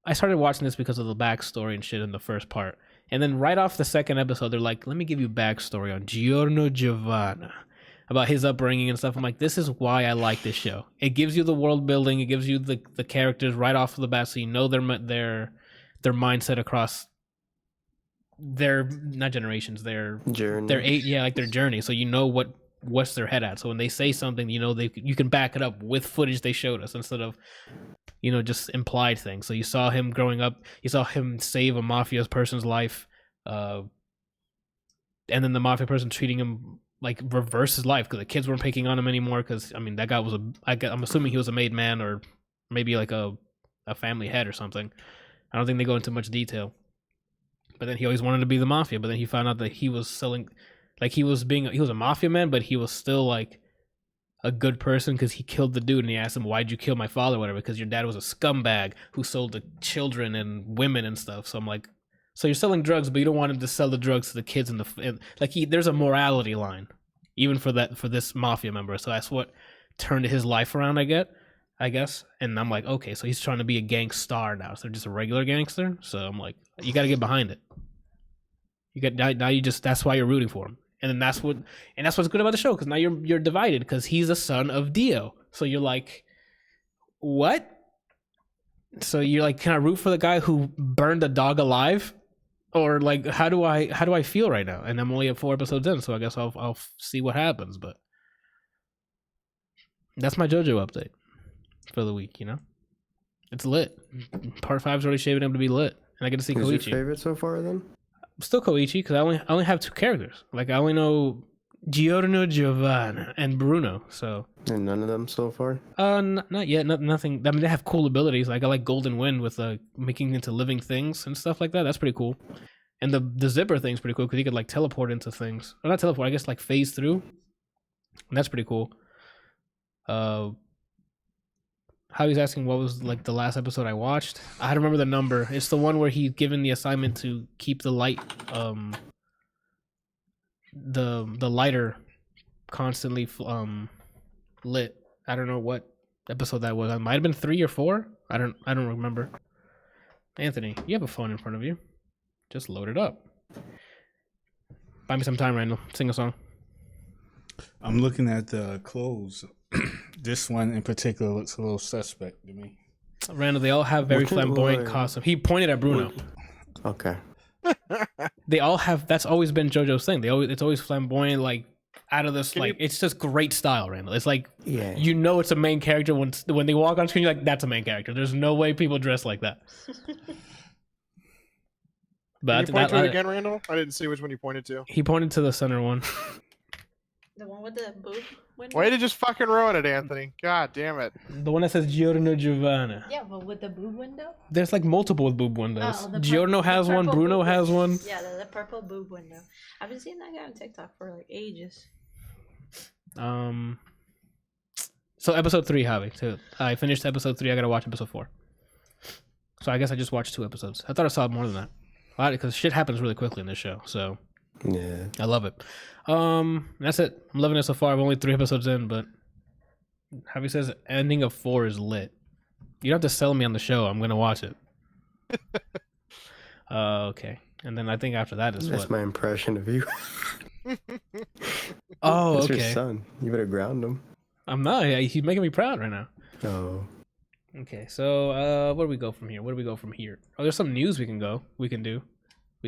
I started watching this because of the backstory and shit in the first part. And then right off the second episode, they're like, let me give you backstory on Giorno Giovanna, about his upbringing and stuff. I'm like, this is why I like this show. It gives you the world building. It gives you the characters right off of the bat, so you know their mindset across their, not generations, their journey. Their journey. So you know what's their head at. So when they say something, you know, you can back it up with footage they showed us instead of, you know, just implied things. So you saw him growing up, you saw him save a mafia person's life, and then the mafia person treating him like reverse his life because the kids weren't picking on him anymore. Because I mean, that guy was I'm assuming he was a made man or maybe like a family head or something. I don't think they go into much detail. But then he always wanted to be the mafia. But then he found out that he was selling, like he was a mafia man, but he was still like a good person because he killed the dude. And he asked him, why'd you kill my father or whatever? Because your dad was a scumbag who sold to children and women and stuff. So I'm like, so you're selling drugs, but you don't want him to sell the drugs to the kids there's a morality line even for this mafia member. So that's what turned his life around, I guess. And I'm like, okay, so he's trying to be a gang star now. So just a regular gangster. So I'm like, you got to get behind it. That's why you're rooting for him. And then that's what's good about the show, because now you're divided because he's a son of Dio. So you're like, what? So you're like, can I root for the guy who burned a dog alive? Or like, how do I feel right now? And I'm only at 4 episodes in, so I guess I'll see what happens. But that's my JoJo update for the week. You know, it's lit. Part 5's already shaping up to be lit. and I get to see Who's Koichi. your favorite so far then? Still Koichi because I only have 2 characters. Like I only know Giorno, Giovanna, and Bruno. So And none of them so far. not yet. Nothing. I mean, they have cool abilities. Like I like Golden Wind with making into living things and stuff like that. That's pretty cool. And the zipper thing's pretty cool because he could like teleport into things. Or not teleport. I guess like phase through. And that's pretty cool. Howie's asking what was like the last episode I watched. I don't remember the number. It's the one where he's given the assignment to keep the light, the lighter constantly lit. I don't know what episode that was. It might have been 3 or 4. I don't remember. Anthony, you have a phone in front of you. Just load it up. Buy me some time, Randall. Sing a song. I'm looking at the clothes. This one in particular looks a little suspect to me. Randall, they all have very flamboyant costumes. He pointed at Bruno. Okay. They all have. That's always been JoJo's thing. It's always flamboyant, like out of this. It's just great style, Randall. It's like it's a main character when they walk on screen. You're like, that's a main character. There's no way people dress like that. But can you point to it again, Randall? I didn't see which one you pointed to. He pointed to the center one. The one with the boob window? Way to just fucking ruin it, Anthony. God damn it. The one that says Giorno Giovanna. Yeah, but with the boob window? There's like multiple with boob windows. Giorno has one, Bruno has one. Yeah, the purple boob window. I've been seeing that guy on TikTok for like ages. So episode 3, Javi. So I finished episode 3. I gotta watch episode 4. So I guess I just watched 2 episodes. I thought I saw more than that. Because shit happens really quickly in this show. So yeah, I love it. That's it. I'm loving it so far. I'm only 3 episodes in, but Javi says ending of 4 is lit. You don't have to sell me on the show. I'm gonna watch it. Okay. And then I think after that is that's my impression of you. Oh, that's okay. your son. You better ground him. I'm not. He's making me proud right now. Oh. Okay, so where do we go from here? Oh, there's some news we can do. We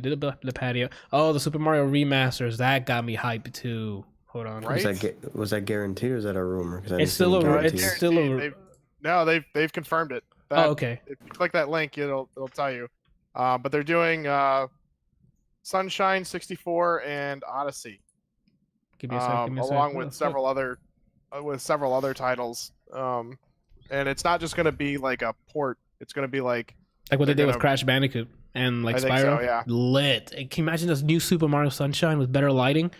did the patio. Oh, the Super Mario Remasters. That got me hyped too. Hold on. Right? Was that guaranteed or is that a rumor? It's still a. No, they've confirmed it. Okay. If you click that link, it'll tell you. But they're doing Sunshine 64 and Odyssey. Give me a second. Along with several other titles. And it's not just going to be like a port. It's going to be like what they did with Crash Bandicoot and like Spyro. So, yeah. Lit. Can you imagine this new Super Mario Sunshine with better lighting?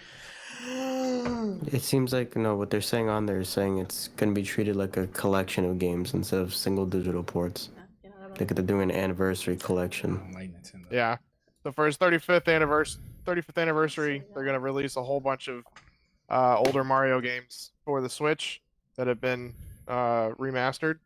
It seems like what they're saying on there is saying it's going to be treated like a collection of games instead of single digital ports. They're doing an anniversary collection. Yeah. So for his 35th anniversary, they're going to release a whole bunch of older Mario games for the Switch that have been remastered.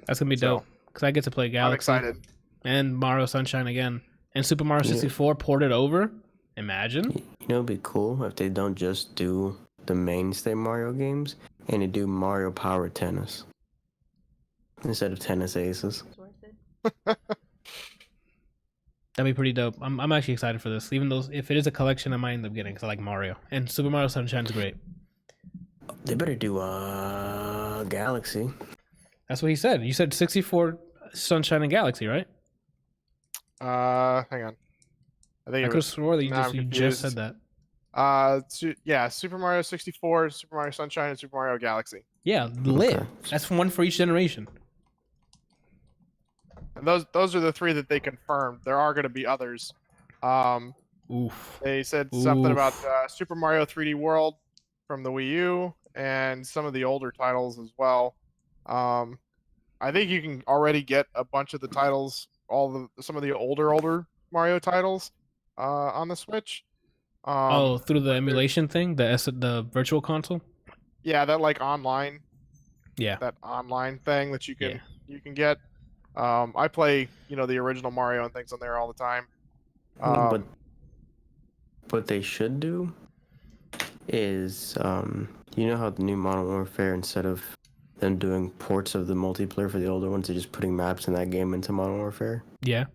That's gonna be dope because I get to play Galaxy. I'm excited. And Mario Sunshine again, and Super Mario 64 ported over. Imagine. It'd be cool if they don't just do the mainstay Mario games and they do Mario Power Tennis instead of Tennis Aces. That'd be pretty dope. I'm actually excited for this. Even though if it is a collection, I might end up getting because I like Mario and Super Mario Sunshine's great. They better do Galaxy. That's what he said. You said 64 Sunshine and Galaxy, right? Hang on. I think I could have swore that you just said that. Yeah, Super Mario 64, Super Mario Sunshine, and Super Mario Galaxy. Yeah, lit. Okay. That's one for each generation. And those are the 3 that they confirmed. There are going to be others. Oof. They said something about Super Mario 3D World from the Wii U and some of the older titles as well. I think you can already get a bunch of the titles, some of the older Mario titles on the Switch. Through the emulation thing, the virtual console. Yeah, that like online. Yeah, that online thing that you can get. I play the original Mario and things on there all the time. But what they should do is how the new Modern Warfare, instead of them doing ports of the multiplayer for the older ones, they're just putting maps in that game into Modern Warfare. Yeah.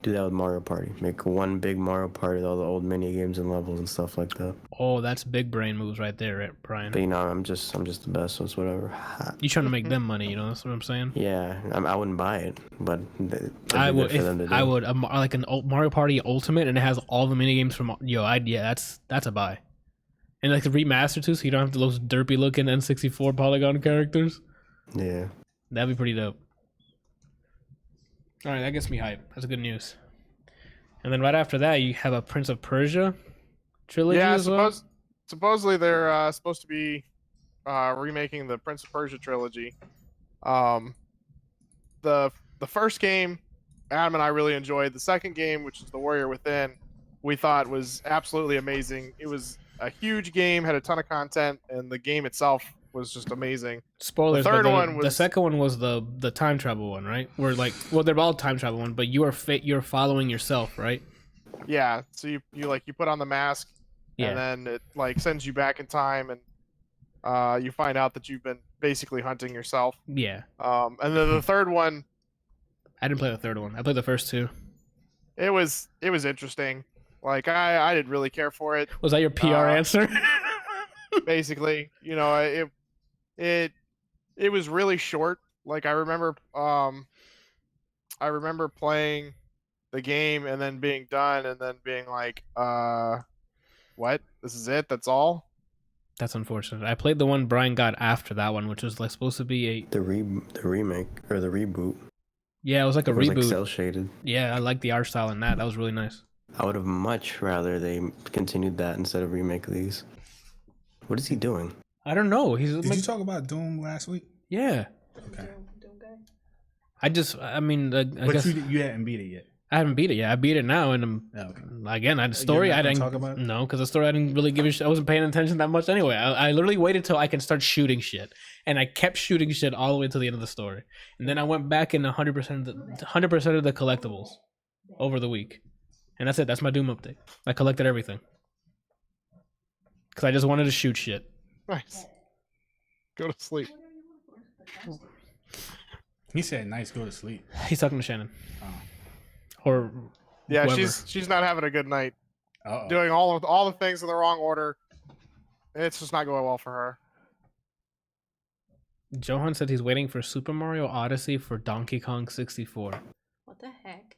do that with Mario Party. Make one big Mario Party with all the old mini games and levels and stuff like that. Oh, that's big brain moves right there, right, Brian. But I'm just the best, so it's whatever. You trying to make them money, that's what I'm saying? Yeah, I wouldn't buy it, but I would. I would like an Mario Party Ultimate, and it has all the mini games from that's a buy. And like the remaster too, so you don't have those derpy looking N64 polygon characters. Yeah, that'd be pretty dope. All right, that gets me hyped. That's good news. And then right after that, you have a Prince of Persia trilogy as well? Supposedly they're supposed to be remaking the Prince of Persia trilogy. The first game, Adam and I really enjoyed. The second game, which is The Warrior Within, we thought was absolutely amazing. It was a huge game, had a ton of content, and the game itself was just amazing. Spoilers. The second one was the time travel one, right? Where they're all time travel one, but you're following yourself, right? Yeah. So you put on the mask, and then it sends you back in time, and you find out that you've been basically hunting yourself. Yeah. And then the third one, I didn't play the third one. I played the first two. It was interesting. I didn't really care for it. Was that your PR answer? Basically, it was really short. I remember playing the game and then being done and then being like, what? This is it? That's all? That's unfortunate. I played the one Brian got after that one, which was supposed to be the remake or the reboot. Yeah, it was like a reboot. Cell shaded. Yeah, I like the art style in that. That was really nice. I would have much rather they continued that instead of remake these. What is he doing? I don't know. Did you talk about Doom last week? Yeah. Okay. Doom guy. I guess you hadn't beat it yet. I haven't beat it yet. I beat it now, and again, I didn't talk about it? No, because the story I didn't really give a shit. I wasn't paying attention that much anyway. I literally waited till I can start shooting shit, and I kept shooting shit all the way to the end of the story, and then I went back in 100% of the collectibles over the week, and that's it. That's my Doom update. I collected everything because I just wanted to shoot shit. Nice. Go to sleep. He said, "Nice, go to sleep." He's talking to Shannon. Oh. Or yeah, whoever. she's not having a good night. Uh-oh. Doing all the things in the wrong order. It's just not going well for her. Johan said he's waiting for Super Mario Odyssey for Donkey Kong 64. What the heck?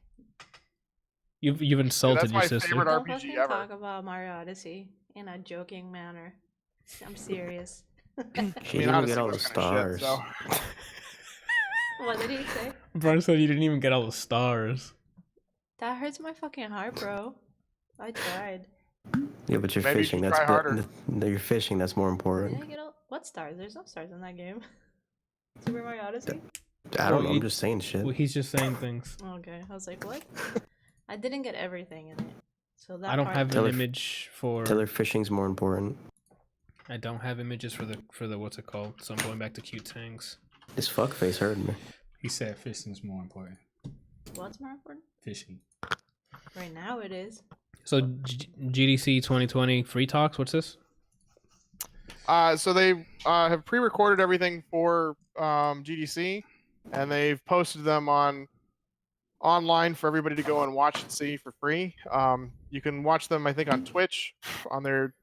You've insulted your sister. Favorite Don't RPG fucking ever. talk about Mario Odyssey in a joking manner. I'm serious. She didn't get all the stars. What did he say? Brian said you didn't even get all the stars. That hurts my fucking heart, bro. I tried. Yeah, but you're Maybe fishing. you should try harder. You're fishing. That's more important. Did I get what stars? There's no stars in that game. Super Mario Odyssey? I don't know. I'm just saying shit. Well, he's just saying things. Okay, I was like, what? I didn't get everything in it. So that I don't part have an image for. Tell her fishing's more important. I don't have images for the what's it called? So I'm going back to cute tanks. This fuckface heard me. He said fishing's more important. What's more important? Fishing. Right now it is. So GDC 2020 free talks. What's this? So they have pre-recorded everything for GDC, and they've posted them online for everybody to go and watch and see for free. You can watch them, I think, on Twitch, on their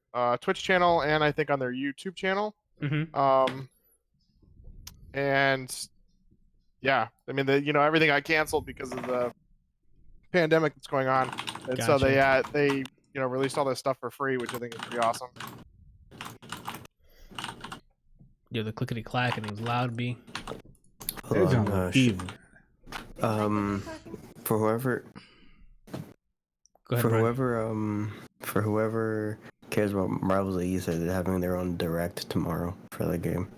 Twitch channel, and I think on their YouTube channel. Mm-hmm. And yeah, I mean, everything got canceled because of the pandemic that's going on, and so they released all this stuff for free, which I think is pretty awesome. Yeah, the clickety clack and it was loud. B. Hold on, for whoever. Go ahead, For whoever cares about Marvel's League, said they're having their own direct tomorrow for the game.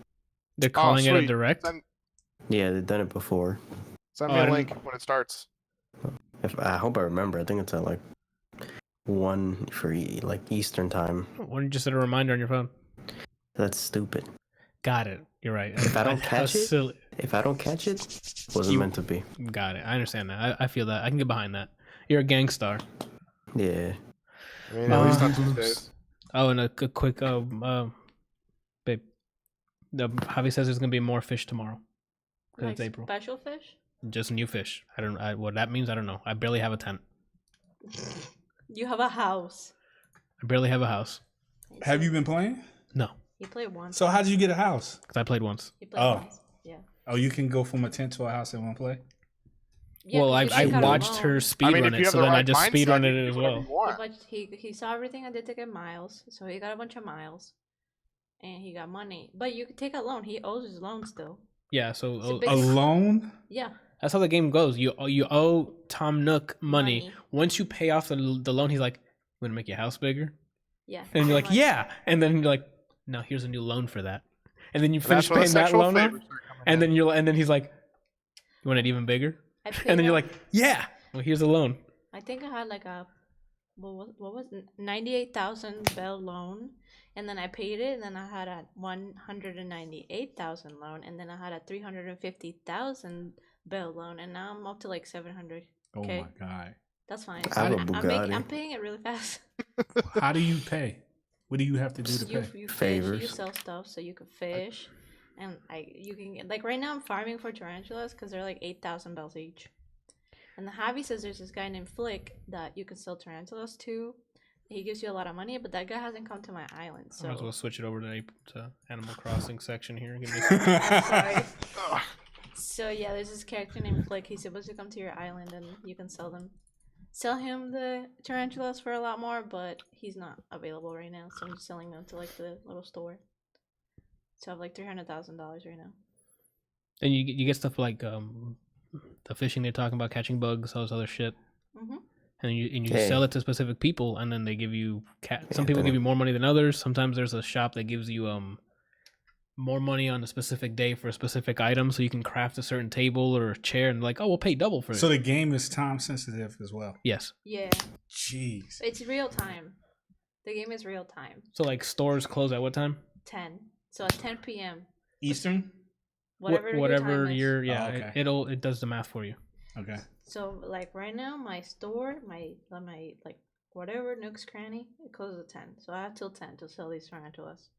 They're calling it a direct. Yeah, they've done it before. Send me a link when it starts. I hope I remember. I think it's at 1 for Eastern time. Why don't you just set a reminder on your phone? That's stupid. Got it. You're right. If I don't catch it, silly. It wasn't meant to be. Got it. I understand that. I feel that. I can get behind that. You're a gangstar. Yeah. I mean, at least on Tuesdays. Oh, and a quick, babe. Javi says there's gonna be more fish tomorrow. Like it's April. special fish? Just new fish. What that means, I don't know. I barely have a tent. You have a house. I barely have a house. Have you been playing? No, You played once. So how did you get a house? because I played once. You played Oh. once. Yeah. Oh, you can go from a tent to a house in one play? Yeah, Well, 'cause I you got watched alone. her speed run if you it, have so the then I right just speed mindset, run you it can as do whatever well. you want. But he saw everything I did to get miles, so he got a bunch of miles, and he got money. But you could take a loan. He owes his loan still. Yeah, so It's a big- A loan? Yeah. that's how the game goes. You owe Tom Nook money. Money. Once you pay off the loan, he's like, "I'm gonna make your house bigger," Yeah. and you're like, pretty much. "Yeah," and then you're like, "No, here's a new loan for that," and then you And finish that's where the paying that sexual loan off, favors start coming and in. then he's like, "You want it even bigger?" I paid And then you're off- like, "Yeah, well, here's a loan." I think I had like a what was 98,000 Bell loan, and then I paid it, and then I had a 198,000 loan, and then I had a 350,000 Bell loan, and now I'm up to like 700. Oh Okay. my god. That's fine. I have a I'm Bugatti. paying it really fast. How do you pay? What do you have to do to You, pay? you fish, Favors. you sell stuff so you can fish, and you can get, like right now I'm farming for tarantulas because they're like 8,000 bells each. And the Javi says there's this guy named Flick that you can sell tarantulas to. He gives you a lot of money, but that guy hasn't come to my island. I might as well So switch it over to Animal Crossing section here. Give me I'm sorry. Ugh. So yeah, there's this character named Flick. He's supposed to come to your island and you can sell them. Sell him the tarantulas for a lot more, but he's not available right now, so I'm just selling them to like the little store. So I have like $300,000 right now. and you get stuff like the fishing they're talking about, catching bugs, all this other shit. Mm-hmm. And you Hey. sell it to specific people, and then they give you some people give you more money than others. Sometimes there's a shop that gives you more money on a specific day for a specific item, so you can craft a certain table or chair, and like, oh, we'll pay double for it. So the game is time sensitive as well. Yes. Yeah, Jeez. it's real time. The game is real time. So like stores close at what time? 10. So at 10 p.m. Eastern? Whatever your time is. yeah, Oh, okay. it does the math for you. Okay. So like right now, my store, my like whatever Nook's Cranny, it closes at 10. So I have till 10 to sell these tarantulas.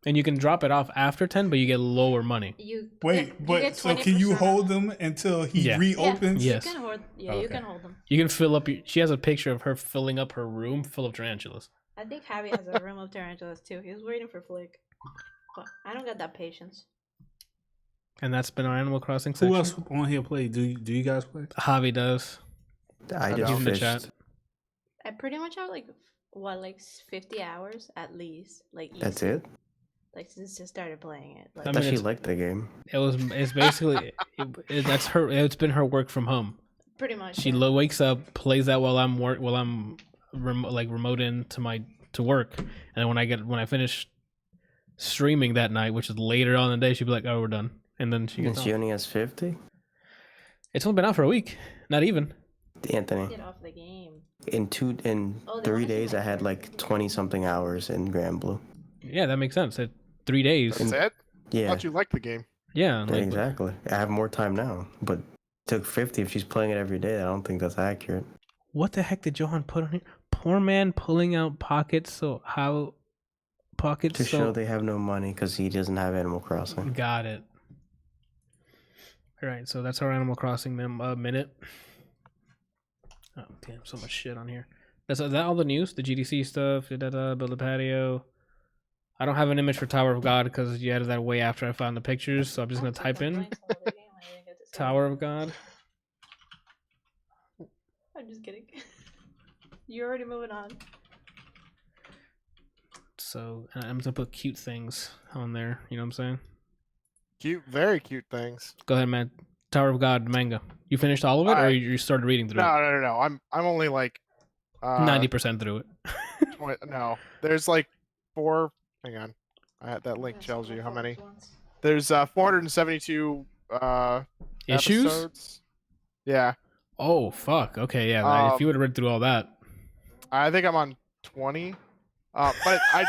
And you can drop it off after 10, but you get lower money. You Wait, you but get so can you 20% hold off. them until he Yeah. reopens? Yes. You can hold. Yeah, Okay. you can hold them. You can fill up. She has a picture of her filling up her room full of tarantulas. I think Javi has a room of tarantulas too. He was waiting for Flick, but I don't got that patience. And that's been our Animal Crossing section. Who else on here play? Do you guys play? Javi does. I He's just in the fished. chat. I pretty much have like 50 hours at least. Like That's easy. it. Like since I started playing it. Like, I I mean, thought she it's- liked the game. It's basically that's her. It's been her work from home. pretty much. She yeah. wakes up, plays that while I'm remote in to work, and then when I finish streaming that night, which is later on in the day, she'd be like, "Oh, we're done," and then she And gets she off. only has 50? It's only been out for a week, not even. Anthony, Get off the game. in Oh, they 3 wanna see days, my I had friends. like 20 something hours in Grand Blue. Yeah, that makes sense. 3 days. That's it? I Yeah, thought you liked the game. Yeah, like, exactly. I have more time now, but took 50. If she's playing it every day, I don't think that's accurate. what the heck did Johan put on here? Poor man pulling out pockets. So how pockets? To so show they have no money because he doesn't have Animal Crossing. got it. All right, so that's our Animal Crossing minute. Oh damn, so much shit on here. Is that all the news? The GDC stuff, build a patio. I don't have an image for Tower of God because you added that way after I found the pictures. So I'm just gonna type in Tower of God. I'm just kidding. You're already moving on. So I'm just gonna put cute things on there. You know what I'm saying? Cute, very cute things. Go ahead, man. Tower of God manga. You finished all of it, or you started reading through No. I'm only like it? 90% through it. No, there's like 4. Hang on, that link Yeah, tells some you of how the many. ones. There's 472 Issues? episodes. Yeah, Oh fuck. Okay, yeah. If you would have read through all that, I think I'm on 20. But I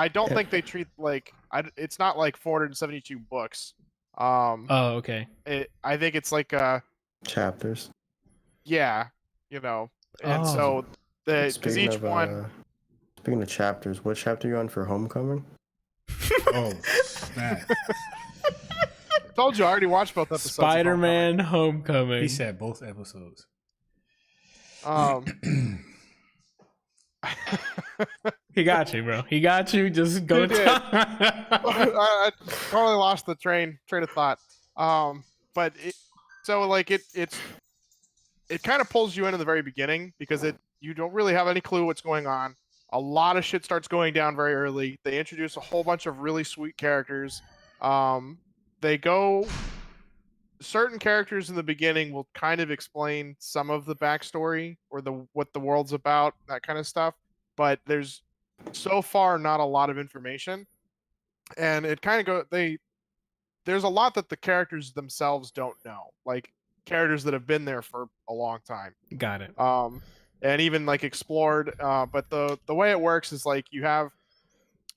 don't think they treat like it's not like 472 books. oh okay. I think it's like Chapters. yeah, you know, and Oh. so because Speaking each of, one. Speaking of chapters, what chapter are you on for Homecoming? Oh, snap. told you I already watched both episodes. Spider-Man Homecoming. He said both episodes. He got you, bro. He got you. Just go. He did. I totally lost the train of thought. But it kind of pulls you in the very beginning because you don't really have any clue what's going on. A lot of shit starts going down very early. They introduce a whole bunch of really sweet characters. Certain characters in the beginning will kind of explain some of the backstory or what the world's about, that kind of stuff. But there's so far not a lot of information, and it kind of there's a lot that the characters themselves don't know, like characters that have been there for a long time. Got it. And even like explored. But the way it works is like you have,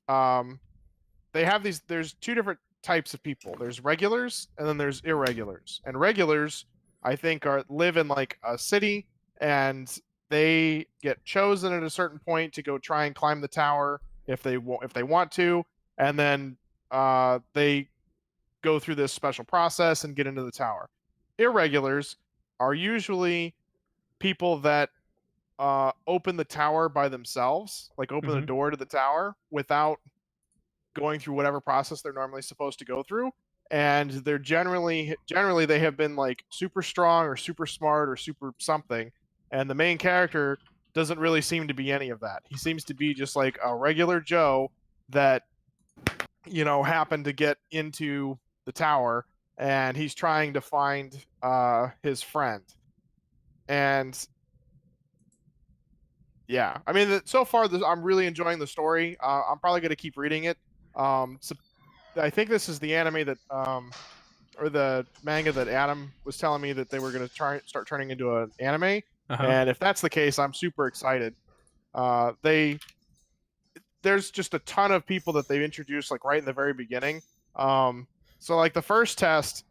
they have these. There's two different types of people. There's regulars and then there's irregulars. And regulars, I think, live in like a city, and they get chosen at a certain point to go try and climb the tower if they want to, and then they go through this special process and get into the tower. Irregulars are usually people that open the tower by themselves, like open the door to the tower without going through whatever process they're normally supposed to go through. And they're generally they have been like super strong or super smart or super something. And the main character doesn't really seem to be any of that. He seems to be just like a regular Joe that, happened to get into the tower, and he's trying to find his friend. And yeah, I mean, so far I'm really enjoying the story. I'm probably going to keep reading it. So I think this is the anime that, or the manga that Adam was telling me that they were going to start turning into an anime. And if that's the case, I'm super excited. There's just a ton of people that they've introduced like right in the very beginning. So like the first test,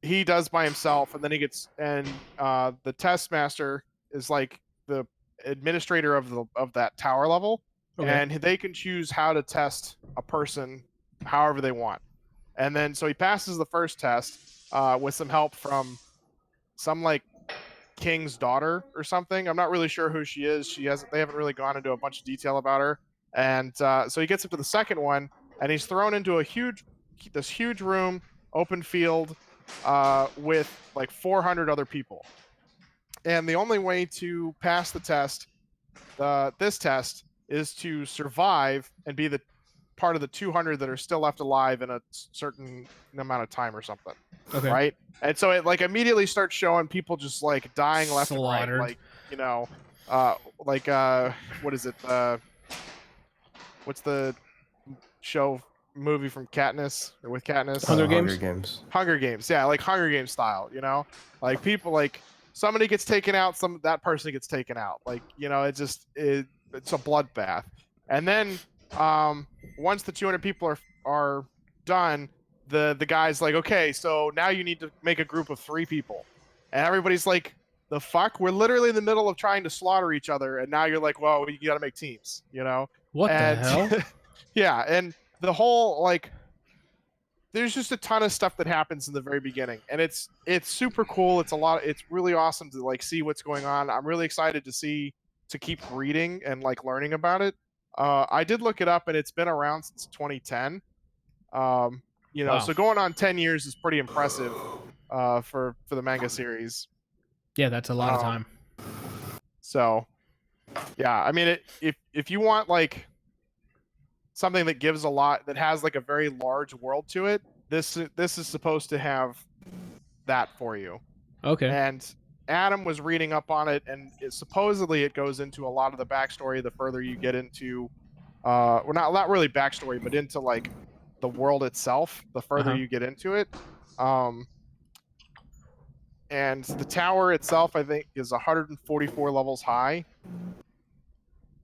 he does by himself, and then the test master is like the administrator of that tower level, and they can choose how to test a person however they want. And then so he passes the first test with some help from some like king's daughter or something. I'm not really sure who she is. They haven't really gone into a bunch of detail about her. And so he gets up to the second one, and he's thrown into this huge room, open field, with like 400 other people. And the only way to pass the test, this test, is to survive and be the part of the 200 that are still left alive in a certain amount of time or something. Okay. Right? And so it like immediately starts showing people just like dying left and right. Like, what is it? What's the movie from Katniss or with Katniss? Hunger Games. Yeah, like Hunger Games style, like people like somebody gets taken out, that person gets taken out. Like, it's a bloodbath. And then once the 200 people are done, the guy's like, okay, so now you need to make a group of 3 people. And everybody's like, the fuck? We're literally in the middle of trying to slaughter each other, and now you're like, well, you gotta make teams, What the hell? Yeah, and the whole like there's just a ton of stuff that happens in the very beginning, and it's super cool. It's really awesome to like see what's going on. I'm really excited to keep reading and like learning about it. I did look it up, and it's been around since 2010. Wow. So going on 10 years is pretty impressive for the manga series. Yeah, that's a lot of time. So yeah, I mean, if you want like something that gives a lot, that has like a very large world to it, this is supposed to have that for you. Okay. And Adam was reading up on it, and supposedly it goes into a lot of the backstory the further you get into, well, not really backstory, but into like the world itself, the further you get into it. And the tower itself, I think, is 144 levels high.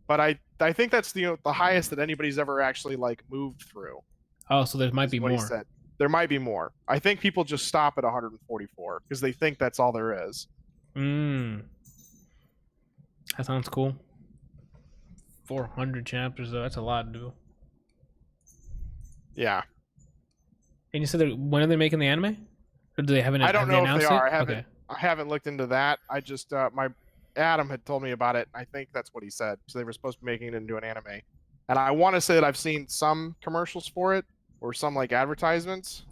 But I think that's the highest that anybody's ever actually like moved through. Oh, so there might be more. He said. There might be more. I think people just stop at 144 because they think that's all there is. That sounds cool. 400 chapters though, that's a lot to do. Yeah. And you said that when are they making the anime? Or do they have an? I don't know if they are. Okay. I haven't looked into that. I just my Adam had told me about it. I think that's what he said. So they were supposed to be making it into an anime, and I want to say that I've seen some commercials for it or some like advertisements.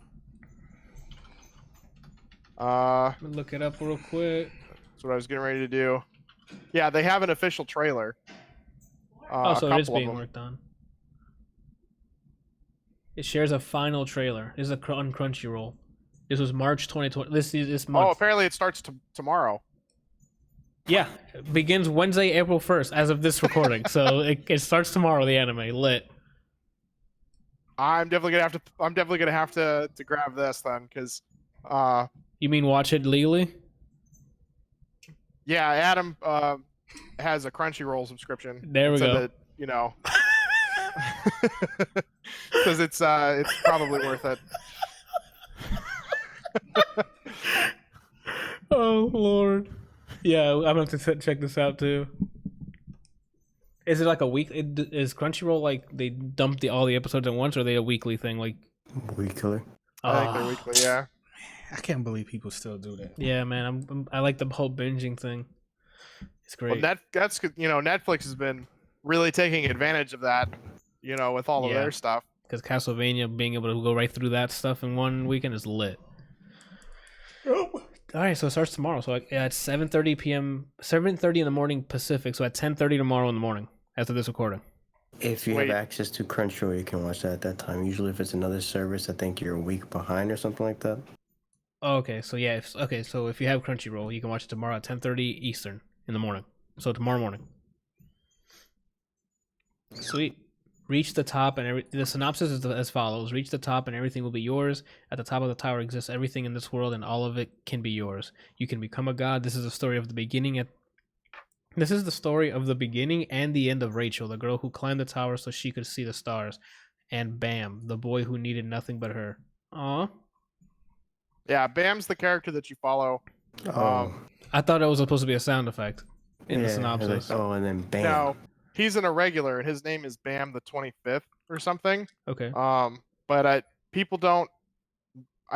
Let me look it up real quick. That's what I was getting ready to do. Yeah, they have an official trailer. So it is couple of being them. worked on. It shares a final trailer. This is on Crunchyroll. This was March 2020. This month. Oh, apparently it starts tomorrow. Yeah, it begins Wednesday, April 1st, as of this recording. So it starts tomorrow. The anime lit. I'm definitely gonna have to grab this then, because You mean watch it legally? yeah, Adam has a Crunchyroll subscription. There we so go. That, you know, because it's probably worth it. Oh Lord. Yeah, I'm gonna have to check this out too. Is it like a week? Is Crunchyroll like they dump all the episodes at once, or are they a weekly thing? Like Weekly. I think they're weekly. Yeah. I can't believe people still do that. Yeah, man. I like the whole binging thing. It's great. Well, that's Netflix has been really taking advantage of that. With all of their stuff. Because Castlevania being able to go right through that stuff in one weekend is lit. All right, so it starts tomorrow. So at 7:30 p.m., 7:30 in the morning Pacific. So at 10:30 tomorrow in the morning after this recording. If you have access to Crunchyroll, you can watch that at that time. Usually, if it's another service, I think you're a week behind or something like that. Oh, okay, so yeah, so if you have Crunchyroll, you can watch it tomorrow at 10:30 Eastern in the morning. So tomorrow morning. Sweet. Reach the top and the synopsis is as follows. Reach the top and everything will be yours. At the top of the tower exists everything in this world and all of it can be yours. You can become a god. This is the story of the beginning This is the story of the beginning and the end of Rachel, the girl who climbed the tower so she could see the stars. And Bam, the boy who needed nothing but her. Aw. Yeah, Bam's the character that you follow. I thought it was supposed to be a sound effect in the synopsis. Like, and then Bam. No, he's an irregular, and his name is Bam the 25th or something. Okay. But I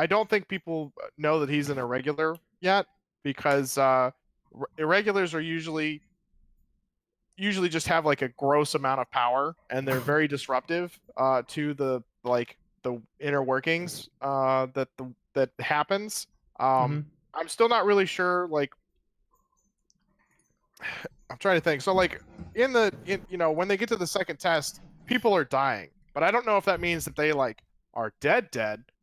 don't think people know that he's an irregular yet, because irregulars are usually just have like a gross amount of power, and they're very disruptive to the inner workings that happens. I'm still not really sure. Like, I'm trying to think. So like when they get to the second test, people are dying, but I don't know if that means that they like are dead,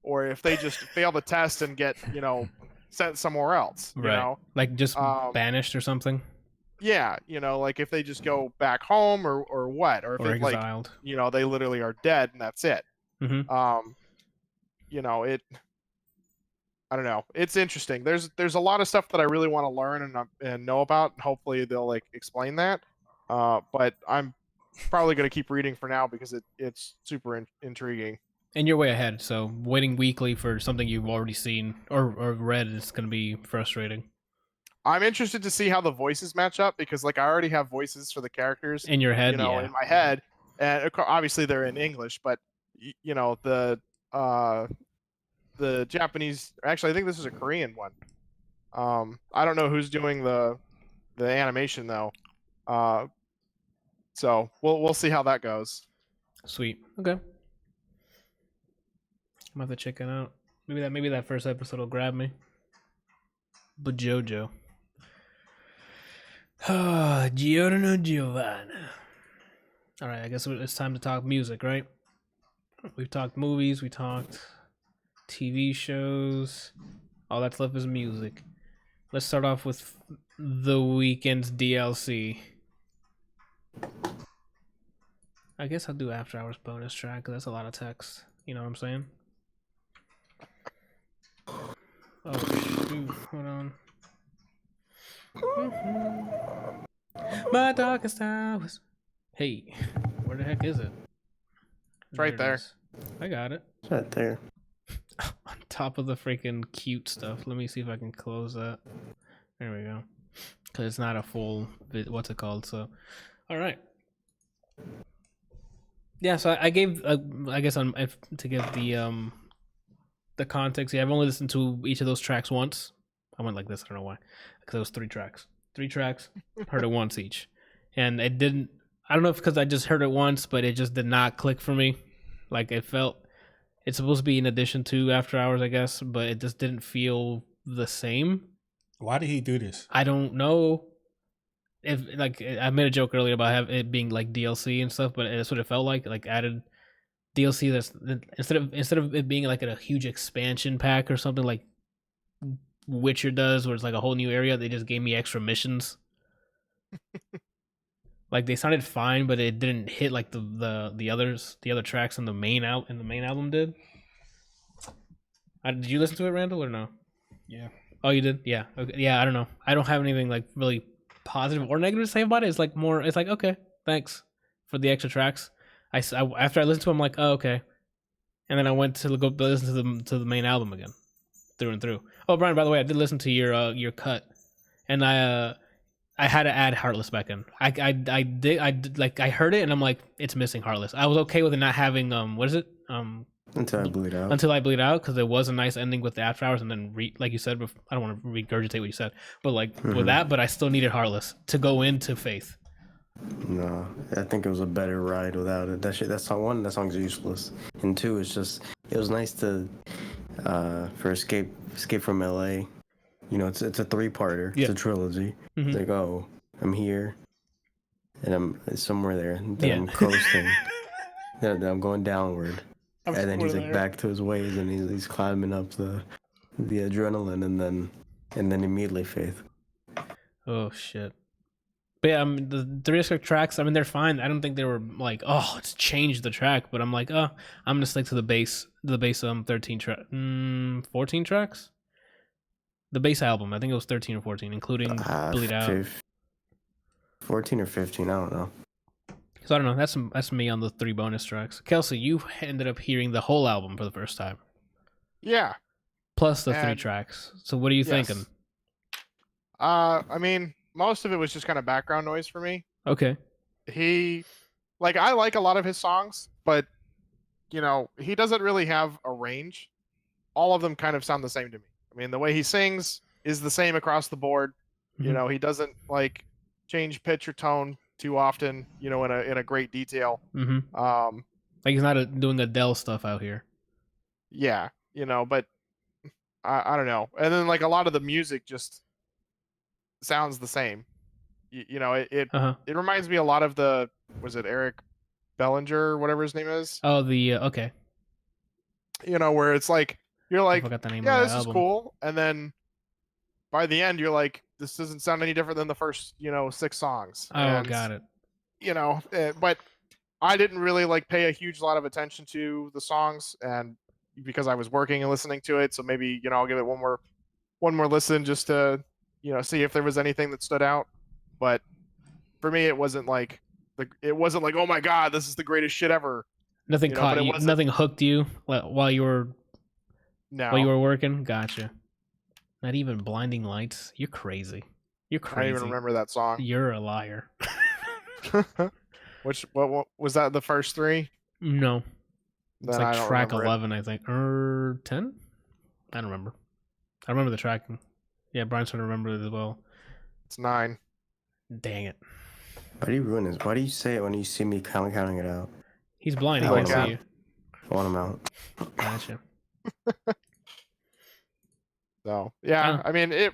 or if they just fail the test and get sent somewhere else. Right. Like just banished or something. Yeah, like if they just go back home or what, or if Or it's exiled. like they literally are dead and that's it. I don't know. It's interesting. There's a lot of stuff that I really want to learn and know about, and hopefully they'll like explain that. But I'm probably going to keep reading for now because it's super intriguing. And you're way ahead, so waiting weekly for something you've already seen or read is going to be frustrating. I'm interested to see how the voices match up, because like I already have voices for the characters in your head, in my head, and obviously they're in English, but the Japanese, actually I think this is a Korean one. I don't know who's doing the animation though. So we'll see how that goes. Sweet. Okay. I'm gonna have to check it out. Maybe that first episode will grab me. But JoJo. Giorno Giovanna. Alright, I guess it's time to talk music, right? We've talked movies, we talked TV shows. All that's left is music. Let's start off with the weekend's DLC. I guess I'll do After Hours bonus track, because that's a lot of text. You know what I'm saying? Oh, shoot. Hold on. My darkest hours. Hey, where the heck is it? It's right there. I got it. It's right there. On top of the freaking cute stuff. Let me see if I can close that. There we go. Because it's not a full what's it called? So, all right. Yeah. So I gave. I guess to give the the context. Yeah, I've only listened to each of those tracks once. I went like this. I don't know why, because it was 3 tracks. 3 tracks. Heard it once each, and it didn't. I don't know if because I just heard it once, but it just did not click for me. Like it felt. It's supposed to be in addition to After Hours, I guess, but it just didn't feel the same. Why did he do this? I don't know. If like I made a joke earlier about it being like DLC and stuff, but that's what it felt like added DLC that's instead of it being like a huge expansion pack or something like Witcher does, where it's like a whole new area. They just gave me extra missions. Like they sounded fine, but it didn't hit like the other tracks in the main album did. Did you listen to it, Randall, or no? Yeah. Oh, you did? Yeah. Okay. Yeah. I don't know. I don't have anything like really positive or negative to say about it. It's like more. It's like okay, thanks for the extra tracks. After I listened to it, I'm like, oh okay, and then I went to go listen to the main album again, through and through. Oh, Brian, by the way, I did listen to your cut, and I had to add Heartless back in. I did like I heard it and I'm like, it's missing Heartless. I was okay with it not having what is it Until I Bleed Out. Until I Bleed Out, because it was a nice ending with the After Hours, and then like you said, I don't want to regurgitate what you said, but like with that, but I still needed Heartless to go into Faith. No, I think it was a better ride without it. That song's useless, and 2, it's just it was nice to for Escape from LA. You know, it's a 3-parter. Yeah. It's a trilogy. Mm-hmm. It's like, oh, I'm here, and I'm somewhere there. Then I'm coasting. then I'm going downward, and then he's like back to his ways, and he's climbing up the adrenaline, and then immediately Faith. Oh shit. But yeah, the 3 extra tracks, I mean, they're fine. I don't think they were like, oh, it's changed the track, but I'm like, oh, I'm gonna stick to the base 13 track, 14 tracks. The base album, I think it was 13 or 14, including Bleed Out. 14 or 15, I don't know. So I don't know. That's me on the 3 bonus tracks. Kelsey, you ended up hearing the whole album for the first time. Yeah. Plus the 3 tracks. So what are you thinking? I mean, most of it was just kind of background noise for me. Okay. I like a lot of his songs, but you know, he doesn't really have a range. All of them kind of sound the same to me. I mean, the way he sings is the same across the board. Mm-hmm. You know, he doesn't like change pitch or tone too often, you know, in a great detail. Mm-hmm. Like he's not doing Adele stuff out here. Yeah, you know, but I don't know. And then like a lot of the music just sounds the same. You know, it reminds me a lot of was it Eric Bellinger or whatever his name is? Oh, okay. You know, where it's like you're like, yeah, this album is cool, and then by the end you're like, this doesn't sound any different than the first 6 songs. Oh, got it. You know, but I didn't really like pay a huge lot of attention to the songs, and because I was working and listening to it, so maybe I'll give it one more listen just to see if there was anything that stood out. But for me, it wasn't like oh my god, this is the greatest shit ever. Nothing caught you. Nothing hooked you while you were working. Gotcha. Not even Blinding Lights. You're crazy. You're crazy. I don't even remember that song. You're a liar. What was that? The first 3? No. It's Then like track 11, I think, or 10. I don't remember. I remember the tracking. Yeah, Brian's trying to remember it as well. It's 9. Dang it. Why do you ruin this? Why do you say it when you see me counting it out? He's blind. He can't see you. I want him out. Gotcha. So yeah, I mean it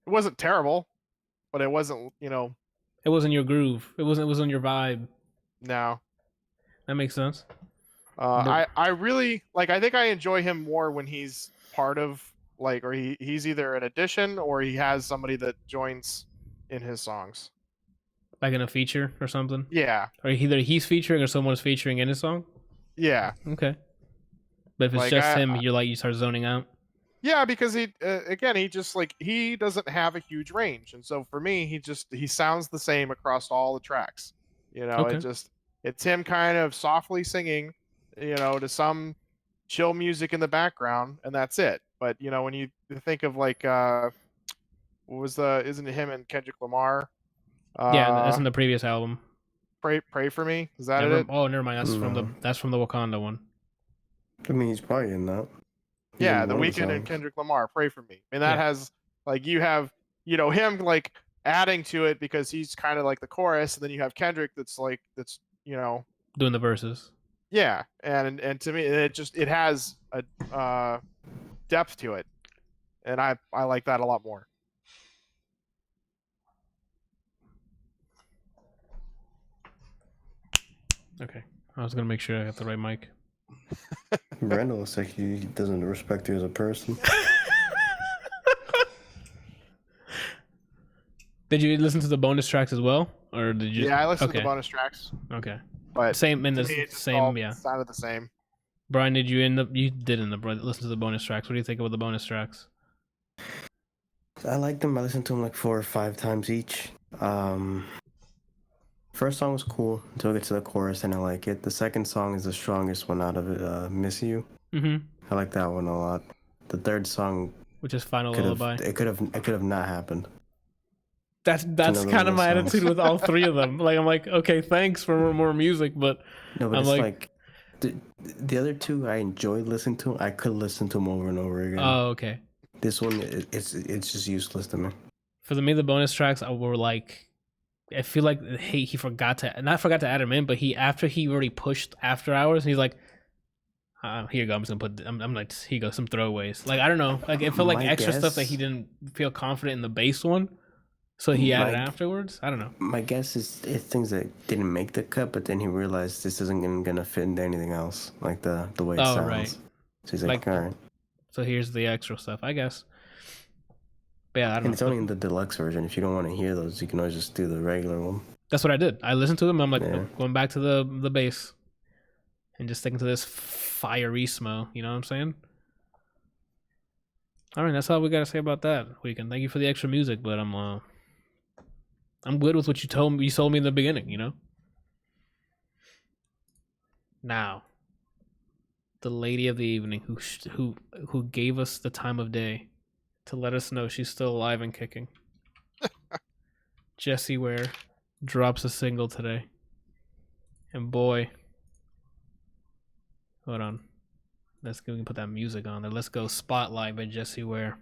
wasn't terrible, but it wasn't It wasn't your groove. It wasn't your vibe. No. That makes sense. I really I think I enjoy him more when he's part of or he's either an addition or he has somebody that joins in his songs. Like in a feature or something? Yeah. Or either he's featuring or someone's featuring in his song? Yeah. Okay. But if it's just him, you start zoning out? Yeah, because he just he doesn't have a huge range, and so for me, he sounds the same across all the tracks. Okay. It's him kind of softly singing, to some chill music in the background, and that's it. But when you think of isn't it him and Kendrick Lamar? Yeah, that's in the previous album. Pray for me. Is that it? Oh, never mind. That's from the Wakanda one. I mean, he's probably in that. He's Yeah, in The one of Weeknd and songs. Kendrick Lamar, "Pray for Me," and that Yeah. has like you have him like adding to it because he's kind of like the chorus, and then you have Kendrick that's Doing the verses. yeah, and to me it has a depth to it, and I like that a lot more. Okay. I was gonna make sure I got the right mic. Brandon looks like he doesn't respect you as a person. Did you listen to the bonus tracks as well, or did you? Yeah, I listened to okay. the bonus tracks, Okay. but Same in to the me, it just same. all Yeah. sounded the same. Brian, did you end up? You did end up listen to the bonus tracks. What do you think about the bonus tracks? I like them. I listened to them like 4 or 5 times each. First song was cool until I get to the chorus, and I like it. The second song is the strongest one out of it. "Miss You." Mm-hmm. I like that one a lot. The third song Which is Final could Lullaby. have could have not happened. That's another kind one of of my those attitude songs. with all three of them. Like I'm like, okay, thanks for more music, but No, but I'm it's like- like the other two I enjoyed listening to. I could listen to them over and over again. oh, okay. This one, it's just useless to me. For me, the bonus tracks were like, I feel like he forgot to add him in, but after he already pushed After Hours, he's like, here you go. I'm just gonna put. I'm like, here you go, some throwaways. Like I don't know. Like it felt like My extra stuff that guess- he didn't feel confident in the bass one, so he added My- afterwards. I don't know. My guess is it's things that didn't make the cut, but then he realized this isn't gonna fit into anything else, like the way it Oh, sounds. right. So he's like, all right. So here's the extra stuff, I guess. But yeah, I don't And it's know. only in the deluxe version. If you don't want to hear those, you can always just do the regular one. That's what I did. I listened to them. I'm like, Yeah. nope, going back to the bass and just sticking to this fiery smo. You know what I'm saying? All right, that's all we gotta say about that weekend. Thank you for the extra music, but I'm good with what you told me. You sold me in the beginning. You know. Now, the lady of the evening who gave us the time of day to let us know she's still alive and kicking. Jessie Ware drops a single today. And boy, hold on. We can put that music on there. Let's go. Spotlight by Jessie Ware.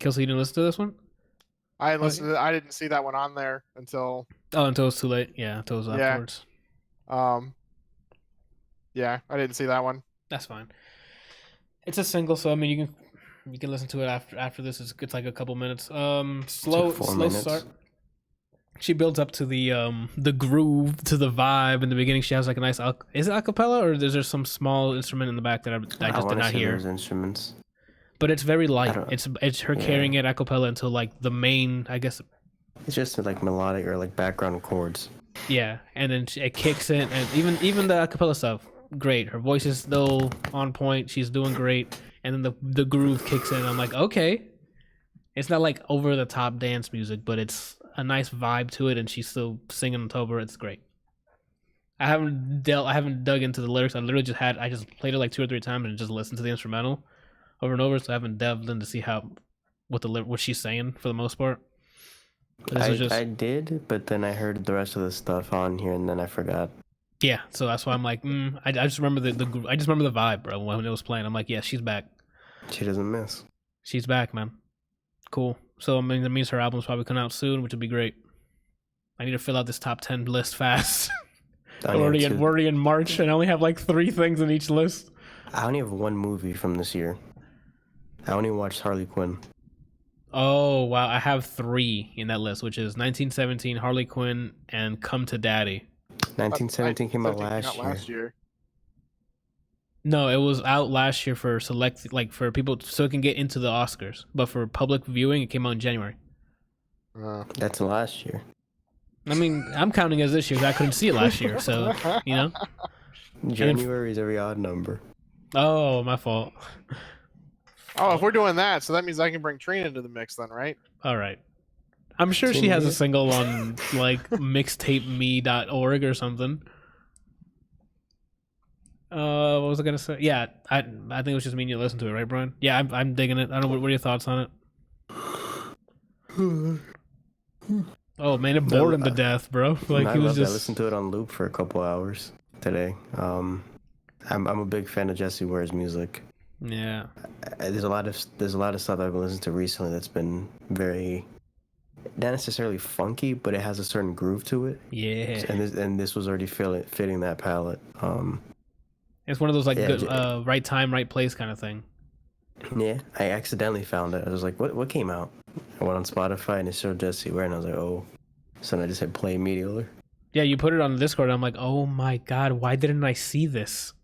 Kelsey, you didn't listen to this one? I didn't see that one on there until Until it was too late. Yeah, until it was Yeah. afterwards. Yeah, I didn't see that one. That's fine. It's a single, so I mean you can listen to it after this. It's like a couple minutes. Slow 4 minutes. start. She builds up to the groove, to the vibe. In the beginning, she has like a nice is it acapella or is there some small instrument in the back that I just did wanna not say hear? There's instruments. But it's very light. don't- It's her carrying it acapella until like the main, I guess. It's just like melodic or like background chords. Yeah, and then it kicks in, and even the acapella stuff, great. Her voice is still on point. She's doing great, and then the groove kicks in. I'm like, okay, it's not like over the top dance music, but it's a nice vibe to it, and she's still singing on top of it. It's great. I haven't dug into the lyrics. I just played it like 2 or 3 times and just listened to the instrumental over and over. So I haven't delved in to see what she's saying for the most part. But this was just I did, but then I heard the rest of the stuff on here, and then I forgot. yeah. So that's why I'm like, I just remember I just remember the vibe, bro. When it was playing, I'm like, yeah, she's back. She doesn't miss. She's back, man. Cool. So I mean, that means her album's probably coming out soon, which would be great. I need to fill out this top 10 list fast. I We're only already in March, and I only have like 3 things in each list. I only have 1 movie from this year. I only watched Harley Quinn. Oh wow, I have 3 in that list, which is 1917, Harley Quinn, and Come to Daddy. 1917 came out 1917 last year. No, it was out last year for for people so it can get into the Oscars. But for public viewing, it came out in January. That's last year. I mean, I'm counting as this year 'cause I couldn't see it last year, so you know. January is every odd number. Oh, my fault. Oh, if we're doing that, so that means I can bring Trina into the mix then, right? All right. I'm sure she has a single on like mixtapeme.org or something. What was I gonna say? Yeah, I think it was just me and you listen to it, right, Brian? Yeah, I'm digging it. I don't know what are your thoughts on it. Oh man, it bored him to death, bro. Like I he was loved it. I just listened to it on loop for a couple hours today. I'm a big fan of Jessie Ware's music. Yeah. There's a lot of stuff I've been listening to recently that's been very, not necessarily funky, but it has a certain groove to it. Yeah. And this was already fitting that palette. It's one of those like Yeah, good right time, right place kind of thing. Yeah, I accidentally found it. I was like, what came out? I went on Spotify and it showed Jessie Ware, and I was like, oh. So then I just hit play immediately. Yeah, you put it on the Discord. And I'm like, oh my god, why didn't I see this?